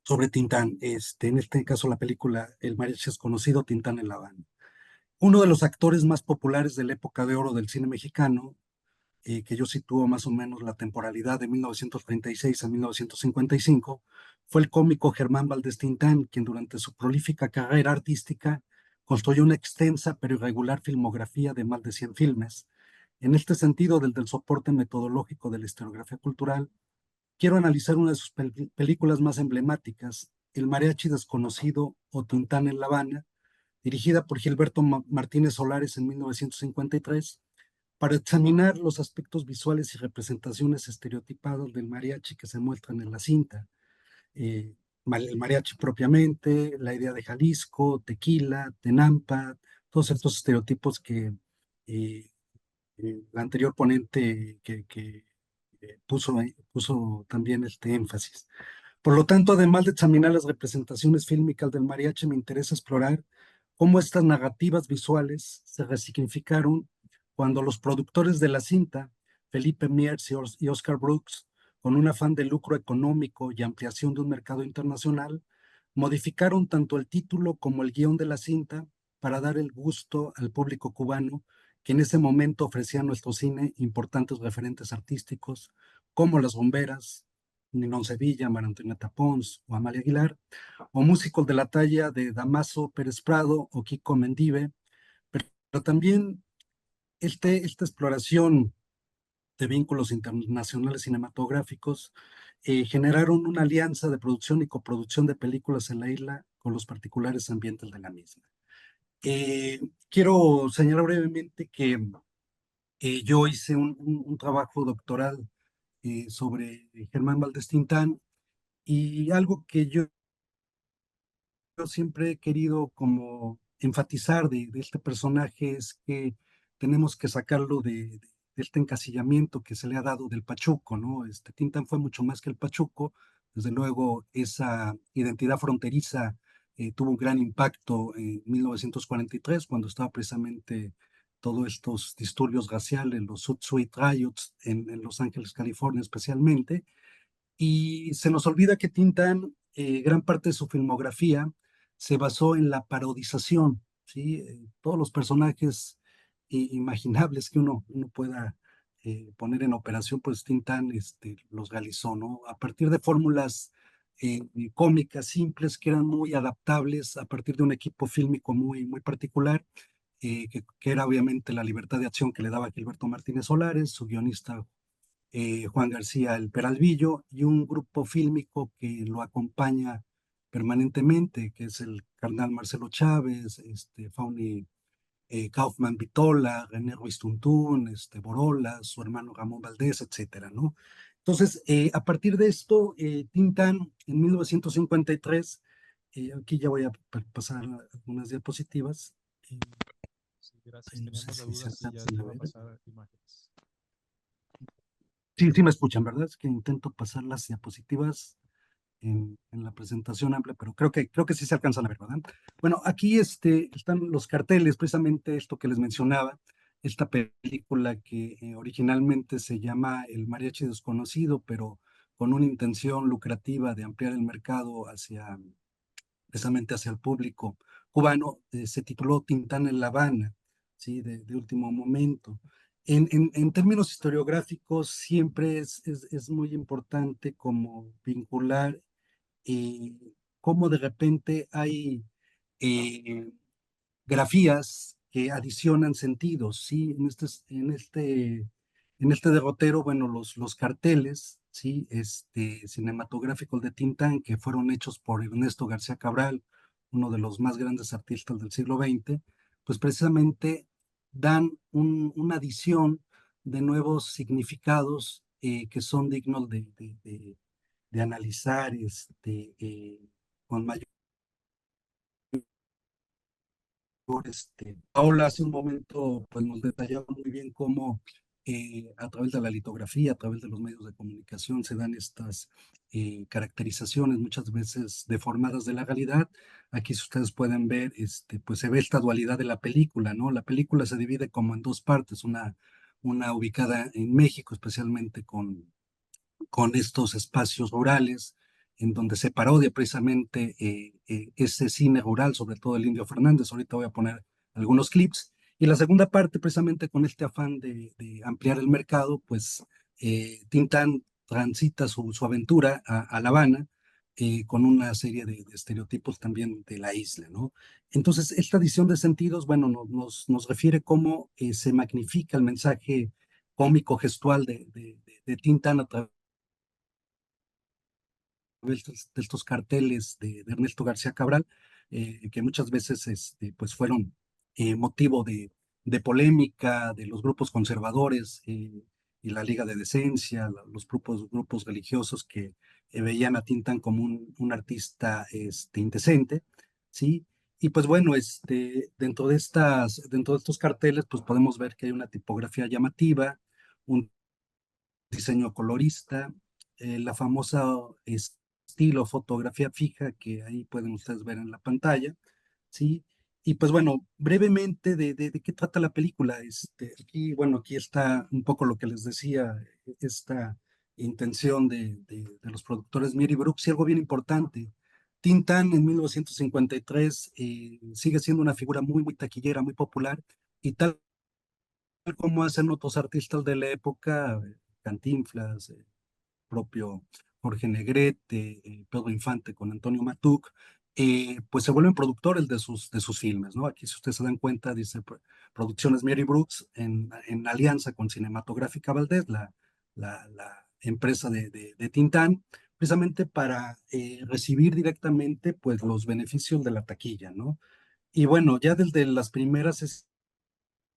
sobre Tintán. En este caso, la película El mariachi es conocido, Tintán en La Habana. Uno de los actores más populares de la época de oro del cine mexicano, que yo sitúo más o menos la temporalidad de 1936 a 1955, fue el cómico Germán Valdés Tintán, quien durante su prolífica carrera artística construyó una extensa pero irregular filmografía de más de 100 filmes. En este sentido, desde el soporte metodológico de la historiografía cultural, quiero analizar una de sus películas más emblemáticas, El mariachi desconocido o Tintán en La Habana, dirigida por Gilberto Martínez Solares en 1953, para examinar los aspectos visuales y representaciones estereotipadas del mariachi que se muestran en la cinta. Eh, el mariachi propiamente, la idea de Jalisco, tequila, Tenampa, todos estos estereotipos que eh, la anterior ponente puso también este énfasis. Por lo tanto, además de examinar las representaciones fílmicas del mariachi, me interesa explorar cómo estas narrativas visuales se resignificaron cuando los productores de la cinta, Felipe Miers y Oscar Brooks, con un afán de lucro económico y ampliación de un mercado internacional, modificaron tanto el título como el guión de la cinta para dar el gusto al público cubano, que en ese momento ofrecía a nuestro cine importantes referentes artísticos como Las Bomberas, Ninón Sevilla, María Antonieta Pons o Amalia Aguilar, o músicos de la talla de Damaso Pérez Prado o Kiko Mendive, pero también esta exploración de vínculos internacionales cinematográficos generaron una alianza de producción y coproducción de películas en la isla con los particulares ambientes de la misma. Quiero señalar brevemente que yo hice un trabajo doctoral sobre Germán Valdés Tintán y algo que yo siempre he querido como enfatizar de este personaje es que tenemos que sacarlo de este encasillamiento que se le ha dado del Pachuco, ¿no? Tintán fue mucho más que el Pachuco, desde luego esa identidad fronteriza tuvo un gran impacto en 1943 cuando estaba precisamente todos estos disturbios raciales, los Sud-Suite Riots en Los Ángeles, California especialmente, y se nos olvida que Tintán, gran parte de su filmografía se basó en la parodización, ¿sí? Todos los personajes imaginables que uno pueda poner en operación, pues Tintán los realizó, ¿no? A partir de fórmulas cómicas simples que eran muy adaptables, a partir de un equipo fílmico muy particular, que era obviamente la libertad de acción que le daba Gilberto Martínez Solares, su guionista Juan García El Peralvillo, y un grupo fílmico que lo acompaña permanentemente, que es el carnal Marcelo Chávez, Fauni Kaufman Vitola, René Ruiz Tuntún, Borola, su hermano Ramón Valdés, etcétera, ¿no? Entonces, a partir de esto, Tintán, en 1953, aquí ya voy a pasar algunas diapositivas. Sí, gracias. No sé Teníamos la si se duda si ya alcanzan te a iba a ver. pasar imágenes. Sí, sí me escuchan, ¿verdad? Es que intento pasar las diapositivas en la presentación amplia, pero creo que sí se alcanzan a ver, ¿verdad? Bueno, aquí están los carteles, precisamente esto que les mencionaba, esta película que originalmente se llama El mariachi desconocido, pero con una intención lucrativa de ampliar el mercado precisamente hacia el público cubano, se tituló Tintán en La Habana, ¿sí? De último momento. En términos historiográficos, siempre es muy importante como vincular cómo de repente hay eh, grafías que adicionan sentidos, ¿sí? En este derrotero, bueno, los carteles, ¿sí? Cinematográficos de Tintán que fueron hechos por Ernesto García Cabral, uno de los más grandes artistas del siglo XX, pues precisamente dan una adición de nuevos significados que son dignos de analizar con mayor. Paola hace un momento pues, nos detallaba muy bien cómo a través de la litografía, a través de los medios de comunicación, se dan estas caracterizaciones muchas veces deformadas de la realidad. Aquí, si ustedes pueden ver, pues se ve esta dualidad de la película, ¿no? La película se divide como en dos partes, una ubicada en México, especialmente con estos espacios rurales, en donde se parodia precisamente ese cine rural, sobre todo el Indio Fernández. Ahorita voy a poner algunos clips. Y la segunda parte, precisamente con este afán de ampliar el mercado, pues Tintán transita su aventura a La Habana con una serie de estereotipos también de la isla, ¿no? Entonces, esta adición de sentidos, bueno, nos refiere cómo se magnifica el mensaje cómico gestual de Tintán a través de estos carteles de Ernesto García Cabral, que muchas veces pues fueron motivo de polémica de los grupos conservadores y la Liga de Decencia, los grupos religiosos que veían a Tintán como un artista indecente, ¿sí? Y pues bueno, dentro de estos carteles, pues podemos ver que hay una tipografía llamativa, un diseño colorista, la famosa estilo fotografía fija que ahí pueden ustedes ver en la pantalla, ¿sí? Y pues bueno, brevemente de qué trata la película. Aquí, bueno, aquí está un poco lo que les decía, esta intención de los productores Miri Brooks y algo bien importante. Tintán en 1953 sigue siendo una figura muy, muy taquillera, muy popular, y tal como hacen otros artistas de la época, Cantinflas, propio Jorge Negrete, Pedro Infante con Antonio Matuc, pues se vuelven productores de sus filmes, ¿no? Aquí, si ustedes se dan cuenta, dice Producciones Mary Brooks en alianza con Cinematográfica Valdés, la empresa de Tintán, precisamente para recibir directamente pues los beneficios de la taquilla, ¿no? Y bueno, ya desde las primeras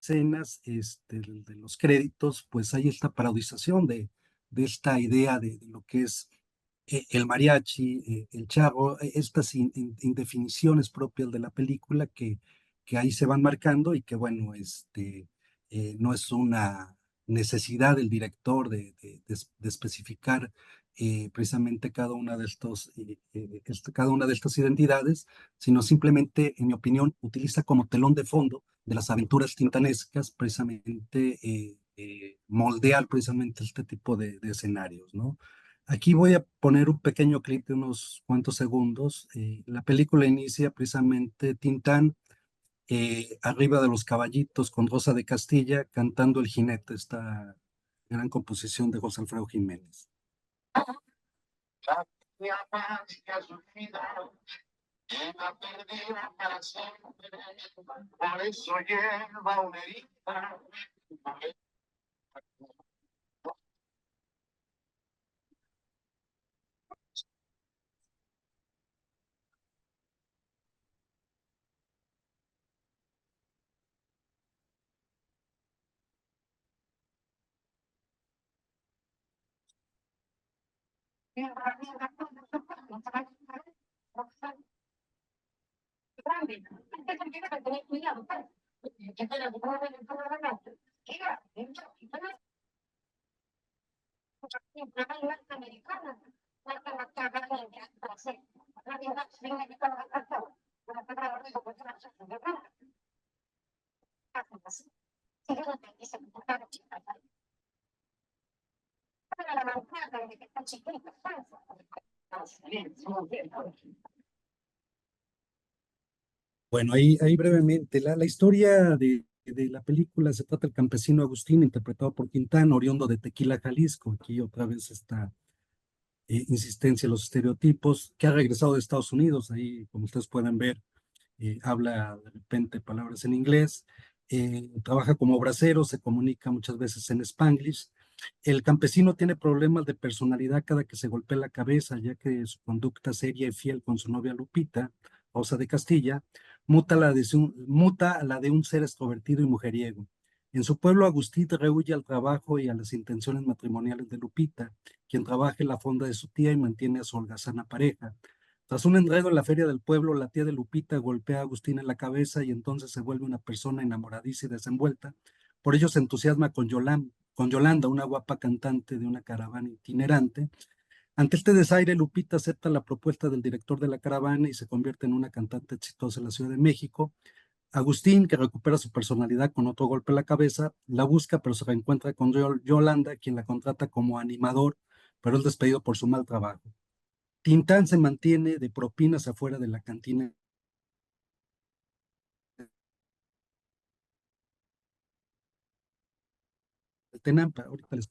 escenas de los créditos, pues hay esta parodización de esta idea de lo que es el mariachi, el charro, estas indefiniciones propias de la película que ahí se van marcando y que, bueno, no es una necesidad del director de especificar precisamente cada una de estas identidades, sino simplemente, en mi opinión, utiliza como telón de fondo de las aventuras tintanescas, precisamente moldear precisamente este tipo de escenarios, ¿no? Aquí voy a poner un pequeño clip de unos cuantos segundos. La película inicia precisamente Tintán arriba de los caballitos con Rosa de Castilla cantando El Jinete, esta gran composición de José Alfredo Jiménez. Por eso lleva una herida. Bueno, ahí brevemente, la historia de la película se trata del campesino Agustín, interpretado por Quintana, oriundo de Tequila, Jalisco. Aquí otra vez esta insistencia en los estereotipos, que ha regresado de Estados Unidos. Ahí, como ustedes pueden ver, habla de repente palabras en inglés, trabaja como bracero, se comunica muchas veces en Spanglish. El campesino tiene problemas de personalidad cada que se golpea la cabeza, ya que su conducta seria y fiel con su novia Lupita, Rosa de Castilla, muta a la de un ser extrovertido y mujeriego. En su pueblo, Agustín rehuye al trabajo y a las intenciones matrimoniales de Lupita, quien trabaja en la fonda de su tía y mantiene a su holgazana pareja. Tras un enredo en la feria del pueblo, la tía de Lupita golpea a Agustín en la cabeza y entonces se vuelve una persona enamoradiza y desenvuelta. Por ello se entusiasma con Yolanda, con Yolanda, una guapa cantante de una caravana itinerante. Ante este desaire, Lupita acepta la propuesta del director de la caravana y se convierte en una cantante exitosa en la Ciudad de México. Agustín, que recupera su personalidad con otro golpe en la cabeza, la busca, pero se reencuentra con Yolanda, quien la contrata como animador, pero es despedido por su mal trabajo. Tintán se mantiene de propinas afuera de la cantina del Tenampa. Ahorita les...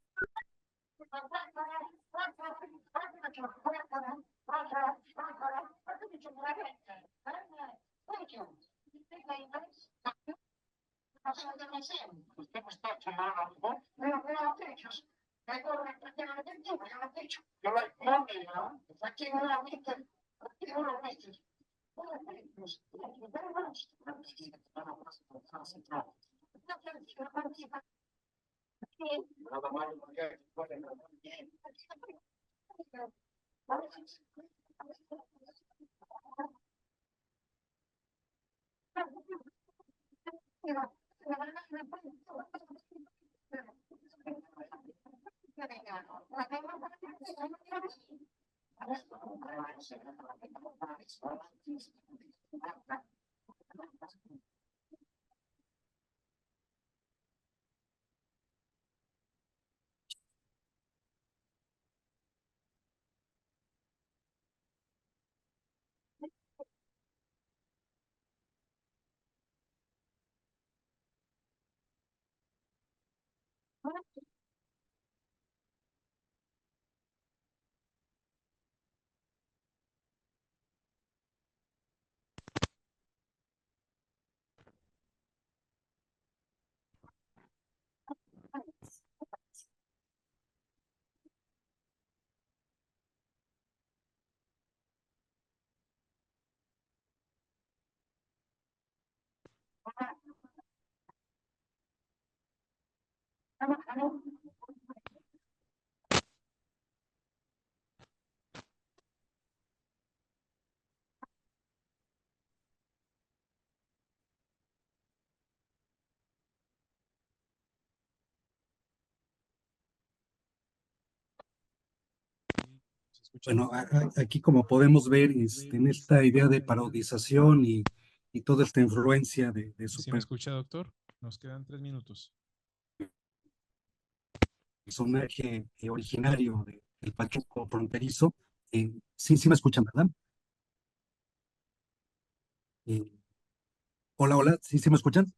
Bueno, aquí como podemos ver, en esta idea de parodización y toda esta influencia de su ¿Sí me escucha, doctor? Nos quedan 3 minutos. personaje originario del Pachuco fronterizo. Sí, sí me escuchan, ¿verdad? Eh, hola, hola, sí, sí me escuchan.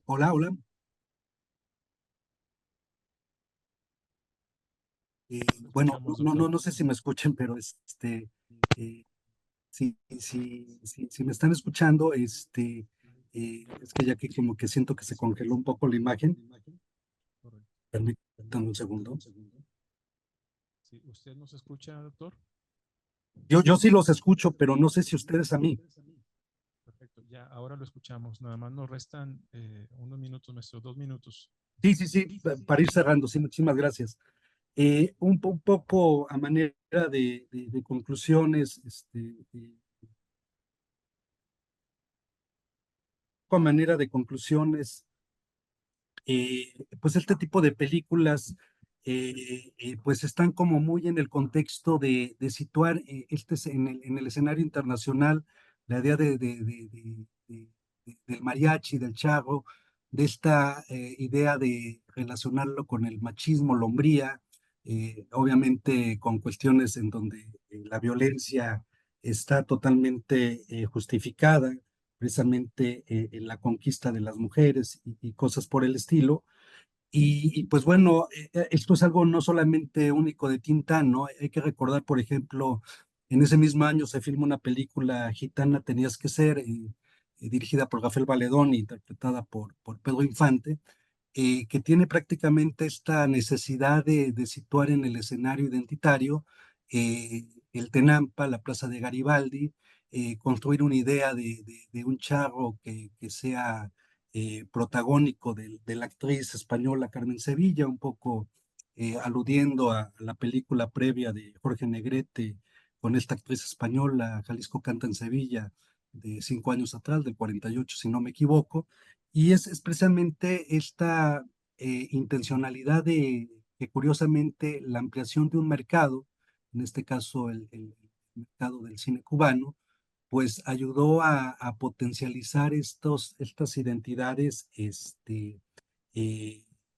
Hola, hola. Bueno, Escuchamos, no, no, doctor. no sé si me escuchen, pero eh, si me están escuchando, es que ya que como que siento que se congeló un poco la imagen. Correcto. Permítanme un segundo. Sí, ¿usted nos escucha, doctor? Yo sí los escucho, pero no sé si ustedes a mí. Perfecto, ya ahora lo escuchamos. Nada más nos restan unos minutos, nuestros 2 minutos. Sí, sí, sí, para ir cerrando, sí, muchísimas gracias. Un poco a manera de conclusiones, a manera de conclusiones, pues este tipo de películas, pues están como muy en el contexto de situar en el escenario internacional la idea del mariachi, del charro, de esta idea de relacionarlo con el machismo, la hombría, obviamente con cuestiones en donde la violencia está totalmente justificada, precisamente en la conquista de las mujeres y cosas por el estilo. Pues bueno, esto es algo no solamente único de Tintán, ¿no? Hay que recordar, por ejemplo, en ese mismo año se filma una película Gitana Tenías que Ser, dirigida por Rafael Valedón e interpretada por Pedro Infante, que tiene prácticamente esta necesidad de situar en el escenario identitario el Tenampa, la Plaza de Garibaldi, construir una idea de un charro que sea protagónico de la actriz española Carmen Sevilla, un poco aludiendo a la película previa de Jorge Negrete con esta actriz española, Jalisco canta en Sevilla, de 5 años atrás, del 48, si no me equivoco, y es precisamente esta intencionalidad de que curiosamente la ampliación de un mercado, en este caso el mercado del cine cubano, pues ayudó a potencializar estas identidades eh,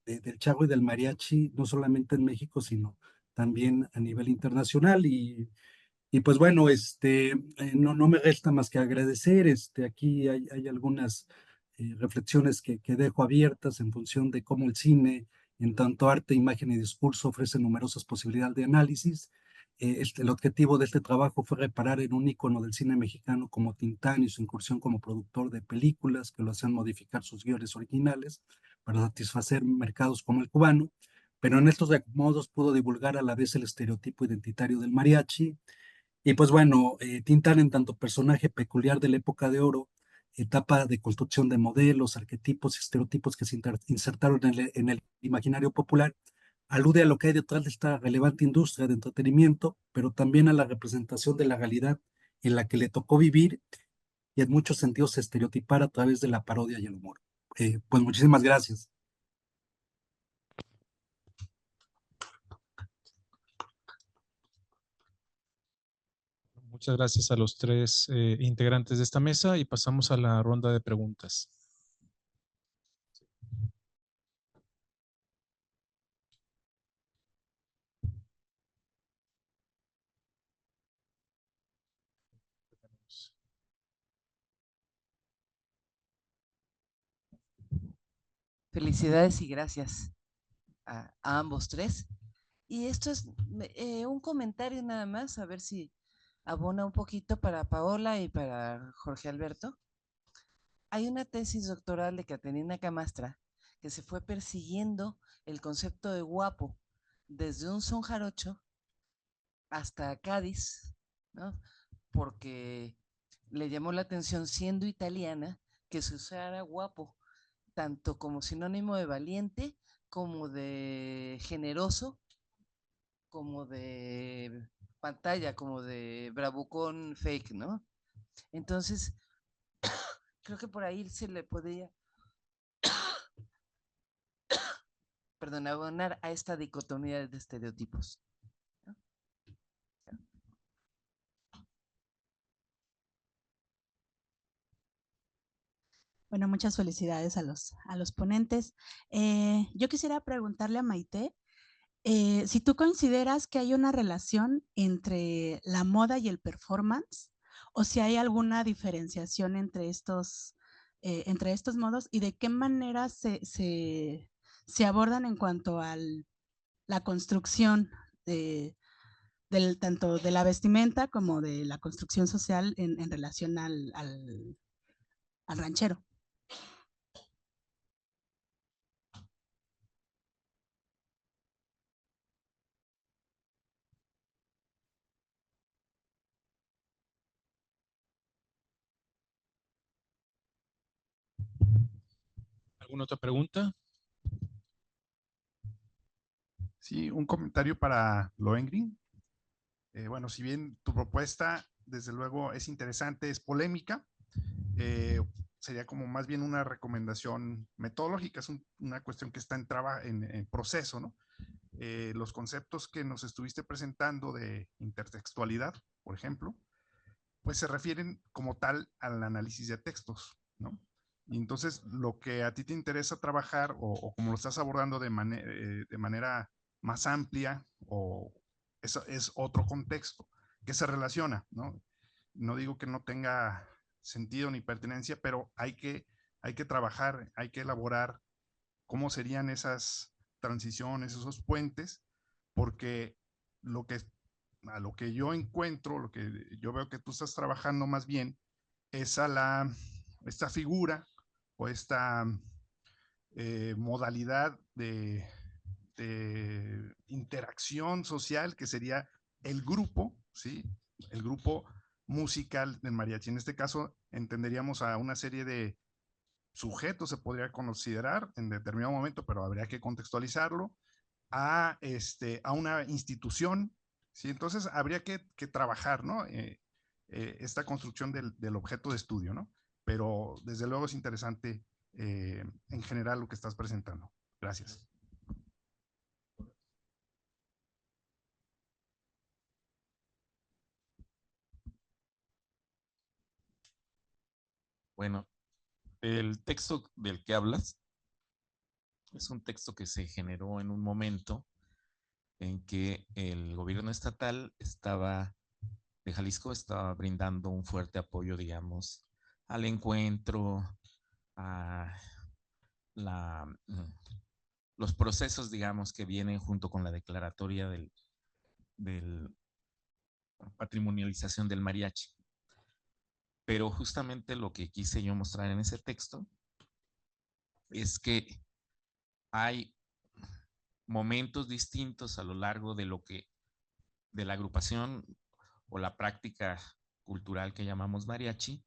del charro y del mariachi, no solamente en México, sino también a nivel internacional. Y pues bueno, no me resta más que agradecer. Aquí hay algunas reflexiones que dejo abiertas en función de cómo el cine, en tanto arte, imagen y discurso, ofrece numerosas posibilidades de análisis. El objetivo de este trabajo fue reparar en un ícono del cine mexicano como Tintán y su incursión como productor de películas que lo hacían modificar sus guiones originales para satisfacer mercados como el cubano, pero en estos modos pudo divulgar a la vez el estereotipo identitario del mariachi. Y pues bueno, Tintán en tanto personaje peculiar de la época de oro, etapa de construcción de modelos, arquetipos y estereotipos que se insertaron en el imaginario popular, alude a lo que hay detrás de esta relevante industria de entretenimiento, pero también a la representación de la realidad en la que le tocó vivir y en muchos sentidos estereotipar a través de la parodia y el humor. Pues muchísimas gracias. Muchas gracias a los tres integrantes de esta mesa y pasamos a la ronda de preguntas. Felicidades y gracias a ambos tres. Y esto es un comentario nada más, a ver si abona un poquito para Paola y para Jorge Alberto. Hay una tesis doctoral de Caterina Camastra que se fue persiguiendo el concepto de guapo desde un son jarocho hasta Cádiz, ¿no? Porque le llamó la atención, siendo italiana, que se usara guapo tanto como sinónimo de valiente, como de generoso, como de pantalla, como de bravucón fake, ¿no? Entonces, creo que por ahí se le podría, perdón, abonar a esta dicotomía de estereotipos. ¿No? Bueno, muchas felicidades a los ponentes. Yo quisiera preguntarle a Maite, si tú consideras que hay una relación entre la moda y el performance, o si hay alguna diferenciación entre estos modos y de qué manera se abordan en cuanto a la construcción tanto de la vestimenta como de la construcción social en relación al ranchero. ¿Alguna otra pregunta? Sí, un comentario para Lohengrin. Bueno, si bien tu propuesta, desde luego, es interesante, es polémica, sería como más bien una recomendación metodológica, es una cuestión que está en proceso, ¿no? Los conceptos que nos estuviste presentando de intertextualidad, por ejemplo, pues se refieren como tal al análisis de textos, ¿no? Y entonces lo que a ti te interesa trabajar o como lo estás abordando de manera más amplia o es otro contexto que se relaciona, ¿no? No digo que no tenga sentido ni pertenencia, pero hay que trabajar, hay que elaborar cómo serían esas transiciones, esos puentes, porque lo que, a lo que yo encuentro, lo que yo veo que tú estás trabajando más bien, es a esta figura o esta modalidad de interacción social que sería el grupo, ¿sí? El grupo musical del mariachi. En este caso entenderíamos a una serie de sujetos, se podría considerar en determinado momento, pero habría que contextualizarlo, a una institución, ¿sí? Entonces habría que trabajar, ¿no? Esta construcción del objeto de estudio, ¿no? Pero desde luego es interesante en general lo que estás presentando. Gracias. Bueno, el texto del que hablas es un texto que se generó en un momento en que el gobierno estatal de Jalisco estaba brindando un fuerte apoyo, digamos, al encuentro, a los procesos, digamos, que vienen junto con la declaratoria del patrimonialización del mariachi. Pero justamente lo que quise yo mostrar en ese texto es que hay momentos distintos a lo largo de la agrupación o la práctica cultural que llamamos mariachi,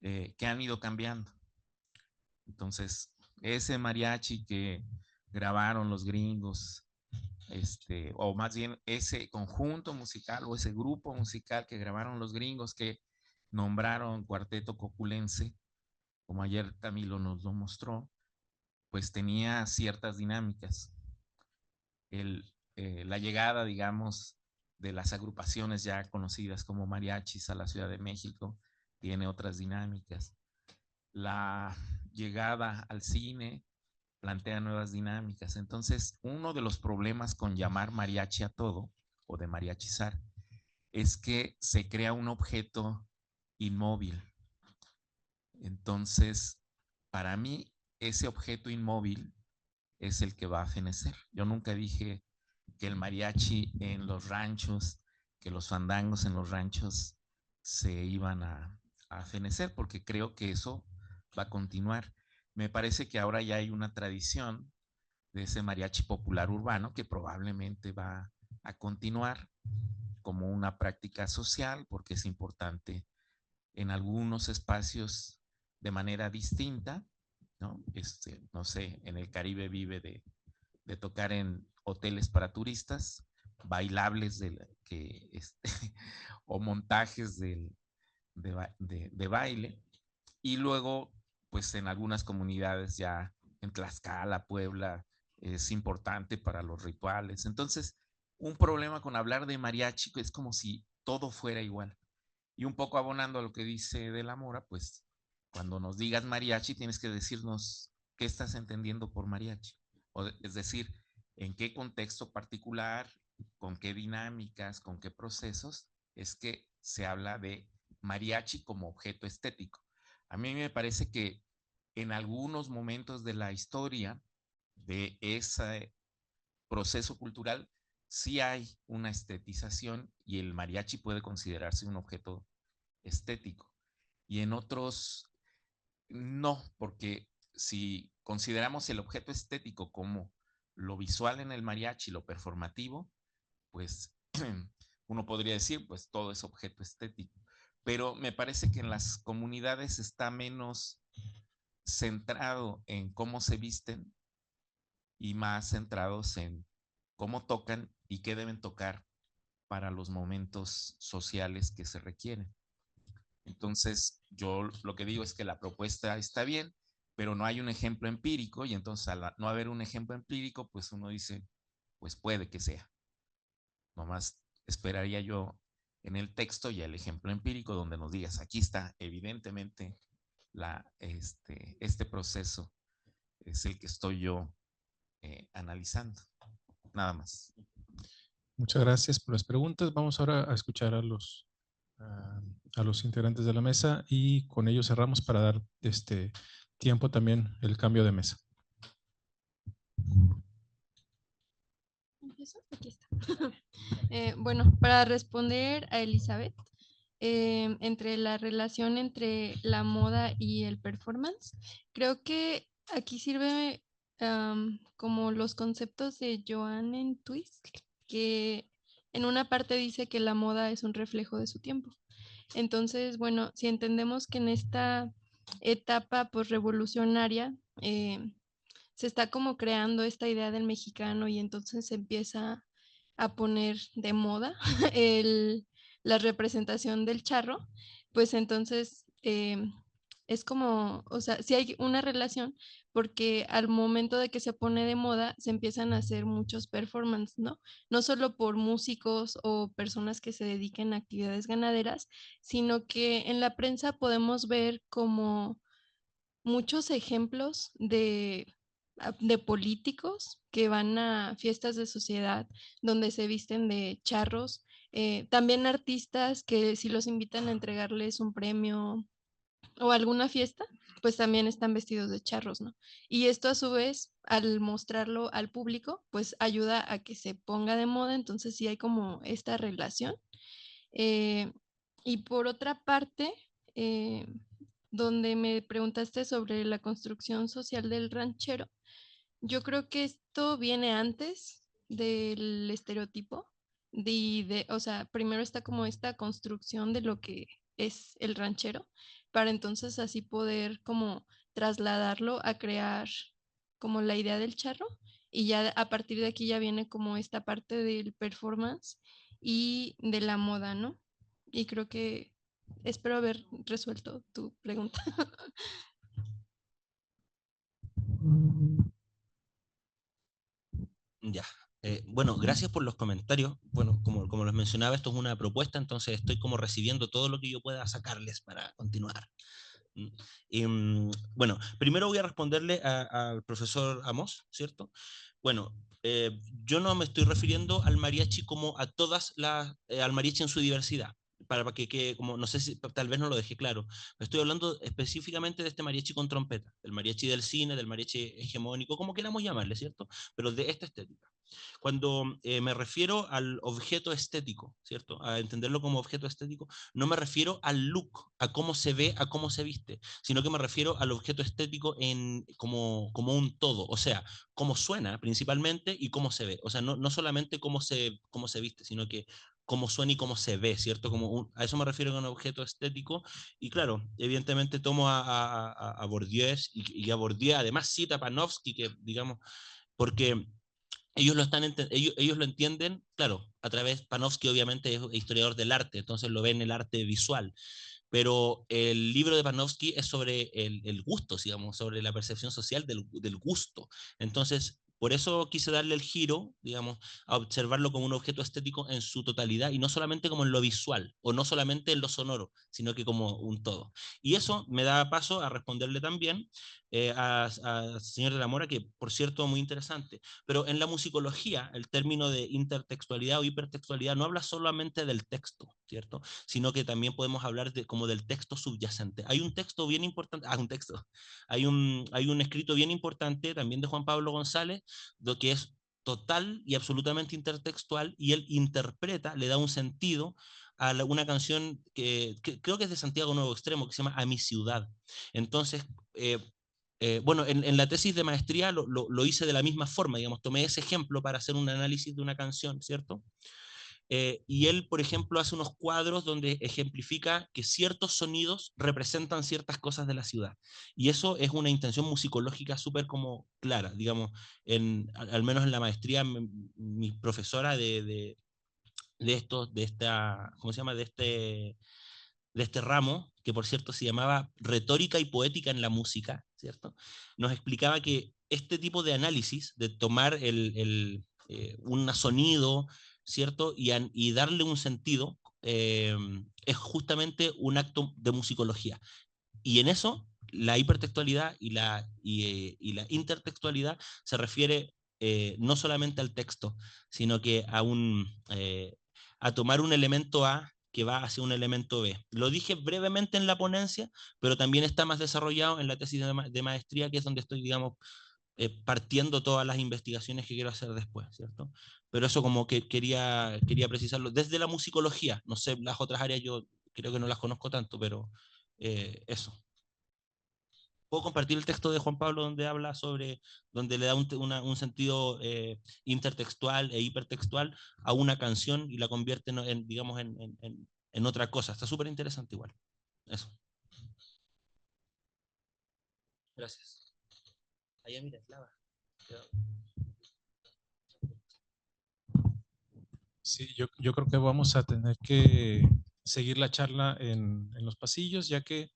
que han ido cambiando. Entonces, ese mariachi que grabaron los gringos, o más bien ese conjunto musical o ese grupo musical que grabaron los gringos, que nombraron Cuarteto Coculense, como ayer Camilo nos lo mostró, pues tenía ciertas dinámicas. La llegada, digamos, de las agrupaciones ya conocidas como mariachis a la Ciudad de México tiene otras dinámicas. La llegada al cine plantea nuevas dinámicas. Entonces, uno de los problemas con llamar mariachi a todo o de mariachizar es que se crea un objeto inmóvil. Entonces, para mí, ese objeto inmóvil es el que va a fenecer. Yo nunca dije que el mariachi en los ranchos, que los fandangos en los ranchos se iban a fenecer, porque creo que eso va a continuar. Me parece que ahora ya hay una tradición de ese mariachi popular urbano que probablemente va a continuar como una práctica social, porque es importante en algunos espacios de manera distinta, ¿no? No sé, en el Caribe vive de tocar en hoteles para turistas, bailables o montajes de baile, y luego, pues en algunas comunidades ya en Tlaxcala, Puebla, es importante para los rituales. Entonces, un problema con hablar de mariachi es como si todo fuera igual. Y un poco abonando a lo que dice De la Mora, pues cuando nos digas mariachi tienes que decirnos qué estás entendiendo por mariachi. Es decir, en qué contexto particular, con qué dinámicas, con qué procesos es que se habla de mariachi como objeto estético. A mí me parece que en algunos momentos de la historia de ese proceso cultural sí hay una estetización y el mariachi puede considerarse un objeto estético. Y en otros no, porque si consideramos el objeto estético como lo visual en el mariachi, lo performativo, pues uno podría decir, pues todo es objeto estético. Pero me parece que en las comunidades está menos centrado en cómo se visten y más centrados en cómo tocan y qué deben tocar para los momentos sociales que se requieren. Entonces, yo lo que digo es que la propuesta está bien, pero no hay un ejemplo empírico y entonces al no haber un ejemplo empírico, pues uno dice, pues puede que sea. Nomás esperaría yo en el texto ya el ejemplo empírico donde nos digas, aquí está evidentemente este proceso es el que estoy yo analizando. Nada más. Muchas gracias por las preguntas. Vamos ahora a escuchar a los integrantes de la mesa y con ellos cerramos para dar tiempo también el cambio de mesa. Aquí está. Bueno, para responder a Elizabeth, entre la relación entre la moda y el performance, creo que aquí sirve como los conceptos de Joan Twist, que en una parte dice que la moda es un reflejo de su tiempo. Entonces, bueno, si entendemos que en esta etapa revolucionaria se está como creando esta idea del mexicano y entonces se empieza a poner de moda la representación del charro, pues entonces es como, o sea, sí hay una relación porque al momento de que se pone de moda se empiezan a hacer muchos performances, ¿no? No solo por músicos o personas que se dediquen a actividades ganaderas, sino que en la prensa podemos ver como muchos ejemplos de políticos que van a fiestas de sociedad donde se visten de charros, también artistas que si los invitan a entregarles un premio o alguna fiesta, pues también están vestidos de charros, ¿no? Y esto a su vez, al mostrarlo al público, pues ayuda a que se ponga de moda, entonces sí hay como esta relación. Eh, y por otra parte, eh, donde me preguntaste sobre la construcción social del ranchero, yo creo que esto viene antes del estereotipo. O sea, primero está como esta construcción de lo que es el ranchero, para entonces así poder como trasladarlo a crear como la idea del charro y ya a partir de aquí ya viene como esta parte del performance y de la moda, ¿no? Y creo que espero haber resuelto tu pregunta. Ya. Bueno, gracias por los comentarios. Bueno, como les mencionaba, esto es una propuesta, entonces estoy como recibiendo todo lo que yo pueda sacarles para continuar. Bueno, primero voy a responderle al profesor Amos, ¿cierto? Bueno, yo no me estoy refiriendo al mariachi como a todas las, al mariachi en su diversidad, para que, como no sé si tal vez no lo dejé claro, estoy hablando específicamente de este mariachi con trompeta, del mariachi del cine, del mariachi hegemónico, como queramos llamarle, ¿cierto? Pero de esta estética. Cuando me refiero al objeto estético, ¿cierto? A entenderlo como objeto estético, no me refiero al look, a cómo se ve, a cómo se viste, sino que me refiero al objeto estético como un todo, o sea, cómo suena principalmente y cómo se ve. O sea, no solamente cómo se viste, sino que cómo suena y cómo se ve, ¿cierto? A eso me refiero con un objeto estético. Y claro, evidentemente tomo a Bourdieu y a Bourdieu, además cita a Panofsky, que digamos, porque ellos lo entienden, claro, a través, Panofsky obviamente es historiador del arte, entonces lo ven el arte visual, pero el libro de Panofsky es sobre el gusto, digamos, sobre la percepción social del gusto. Entonces, por eso quise darle el giro, digamos, a observarlo como un objeto estético en su totalidad y no solamente como en lo visual o no solamente en lo sonoro, sino que como un todo. Y eso me da paso a responderle también a señor de la Mora, que por cierto muy interesante, pero en la musicología el término de intertextualidad o hipertextualidad no habla solamente del texto, ¿cierto? Sino que también podemos hablar como del texto subyacente. Hay un texto bien importante, hay un escrito bien importante también de Juan Pablo González, lo que es total y absolutamente intertextual, y él interpreta, le da un sentido a una canción que creo que es de Santiago Nuevo Extremo, que se llama A mi ciudad. Entonces, bueno, en la tesis de maestría lo hice de la misma forma, digamos, tomé ese ejemplo para hacer un análisis de una canción, ¿cierto? Y él, por ejemplo, hace unos cuadros donde ejemplifica que ciertos sonidos representan ciertas cosas de la ciudad. Y eso es una intención musicológica súper como clara, digamos, al menos en la maestría, mi profesora ¿cómo se llama? De este ramo, que por cierto se llamaba Retórica y Poética en la Música, ¿cierto? Nos explicaba que este tipo de análisis, de tomar un sonido, ¿cierto? Y darle un sentido, es justamente un acto de musicología. Y en eso, la hipertextualidad y la intertextualidad se refiere no solamente al texto, sino que a tomar un elemento A que va hacia un elemento B. Lo dije brevemente en la ponencia, pero también está más desarrollado en la tesis de maestría, que es donde estoy, digamos, partiendo todas las investigaciones que quiero hacer después, ¿cierto? Pero eso como que quería precisarlo desde la musicología. No sé, las otras áreas yo creo que no las conozco tanto, pero eso. Puedo compartir el texto de Juan Pablo donde habla sobre, donde le da un sentido intertextual e hipertextual a una canción y la convierte digamos, en otra cosa. Está súper interesante igual. Eso. Gracias. Allá mira, Slava. Sí, yo creo que vamos a tener que seguir la charla en los pasillos, ya que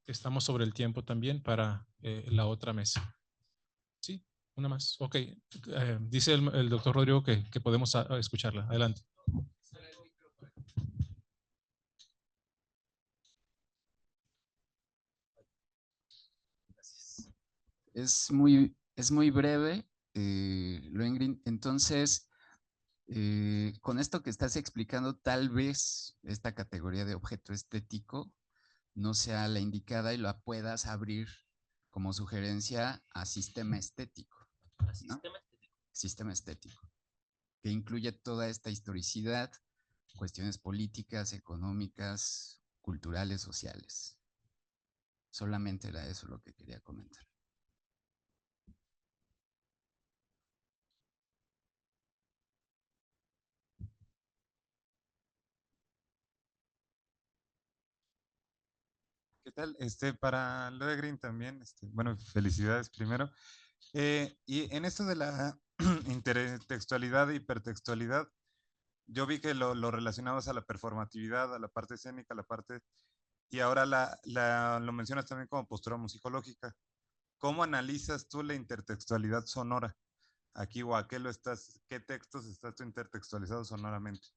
estamos sobre el tiempo también para la otra mesa. Sí, una más. Ok, dice el doctor Rodrigo que podemos escucharla. Adelante. Es muy breve, Lohengrin. Entonces, con esto que estás explicando, tal vez esta categoría de objeto estético no sea la indicada y la puedas abrir como sugerencia a sistema estético, ¿no? Sistema estético, que incluye toda esta historicidad, cuestiones políticas, económicas, culturales, sociales. Solamente era eso lo que quería comentar. ¿Qué tal? Para Lohengrin también, bueno, felicidades primero. Y en esto de la intertextualidad e hipertextualidad, yo vi que lo relacionabas a la performatividad, a la parte escénica, a la parte... Y ahora lo mencionas también como postura musicológica. ¿Cómo analizas tú la intertextualidad sonora? Aquí o a qué qué textos estás tú intertextualizado sonoramente.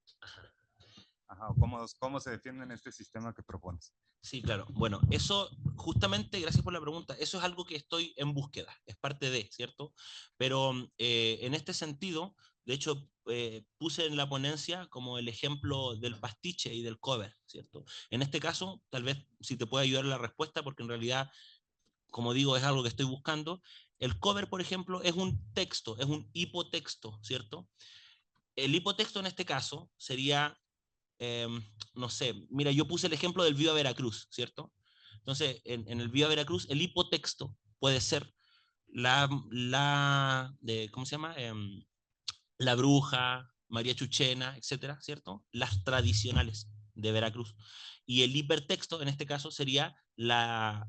Ajá, o cómo se defiende en este sistema que propones. Sí, claro. Bueno, eso justamente, gracias por la pregunta, eso es algo que estoy en búsqueda, es parte de, ¿cierto? Pero en este sentido, de hecho, puse en la ponencia como el ejemplo del pastiche y del cover, ¿cierto? En este caso, tal vez si te puede ayudar la respuesta, porque en realidad, como digo, es algo que estoy buscando. El cover, por ejemplo, es un texto, es un hipotexto, ¿cierto? El hipotexto en este caso sería no sé, mira, yo puse el ejemplo del Viva Veracruz, ¿cierto? Entonces, en el Viva Veracruz, el hipotexto puede ser ¿cómo se llama? La Bruja, María Chuchena, etcétera, ¿cierto? Las tradicionales de Veracruz. Y el hipertexto, en este caso, sería el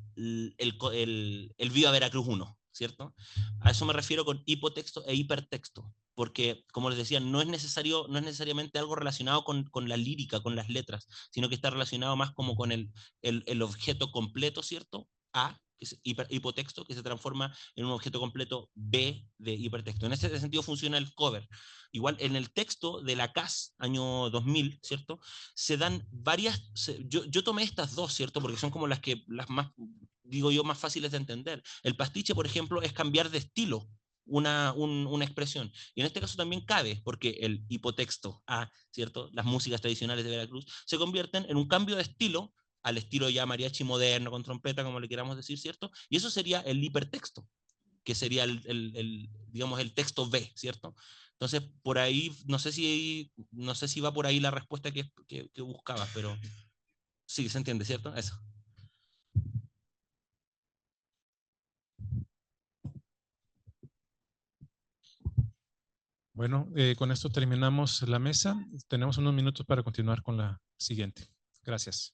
Viva Veracruz 1, ¿cierto? A eso me refiero con hipotexto e hipertexto, porque, como les decía, no es necesariamente algo relacionado con la lírica, con las letras, sino que está relacionado más como con el objeto completo, ¿cierto? A, que es hipotexto, que se transforma en un objeto completo B de hipertexto. En ese sentido funciona el cover. Igual en el texto de la CAS, año 2000, ¿cierto? Se dan varias, yo tomé estas dos, ¿cierto? Porque son como las más, digo yo, más fáciles de entender. El pastiche, por ejemplo, es cambiar de estilo una expresión. Y en este caso también cabe, porque el hipotexto A, ¿cierto? Las músicas tradicionales de Veracruz se convierten en un cambio de estilo al estilo ya mariachi moderno, con trompeta, como le queramos decir, ¿cierto? Y eso sería el hipertexto, que sería digamos, el texto B, ¿cierto? Entonces, por ahí, no sé si va por ahí la respuesta que buscabas, pero sí, se entiende, ¿cierto? Eso. Bueno, con esto terminamos la mesa. Tenemos unos minutos para continuar con la siguiente. Gracias.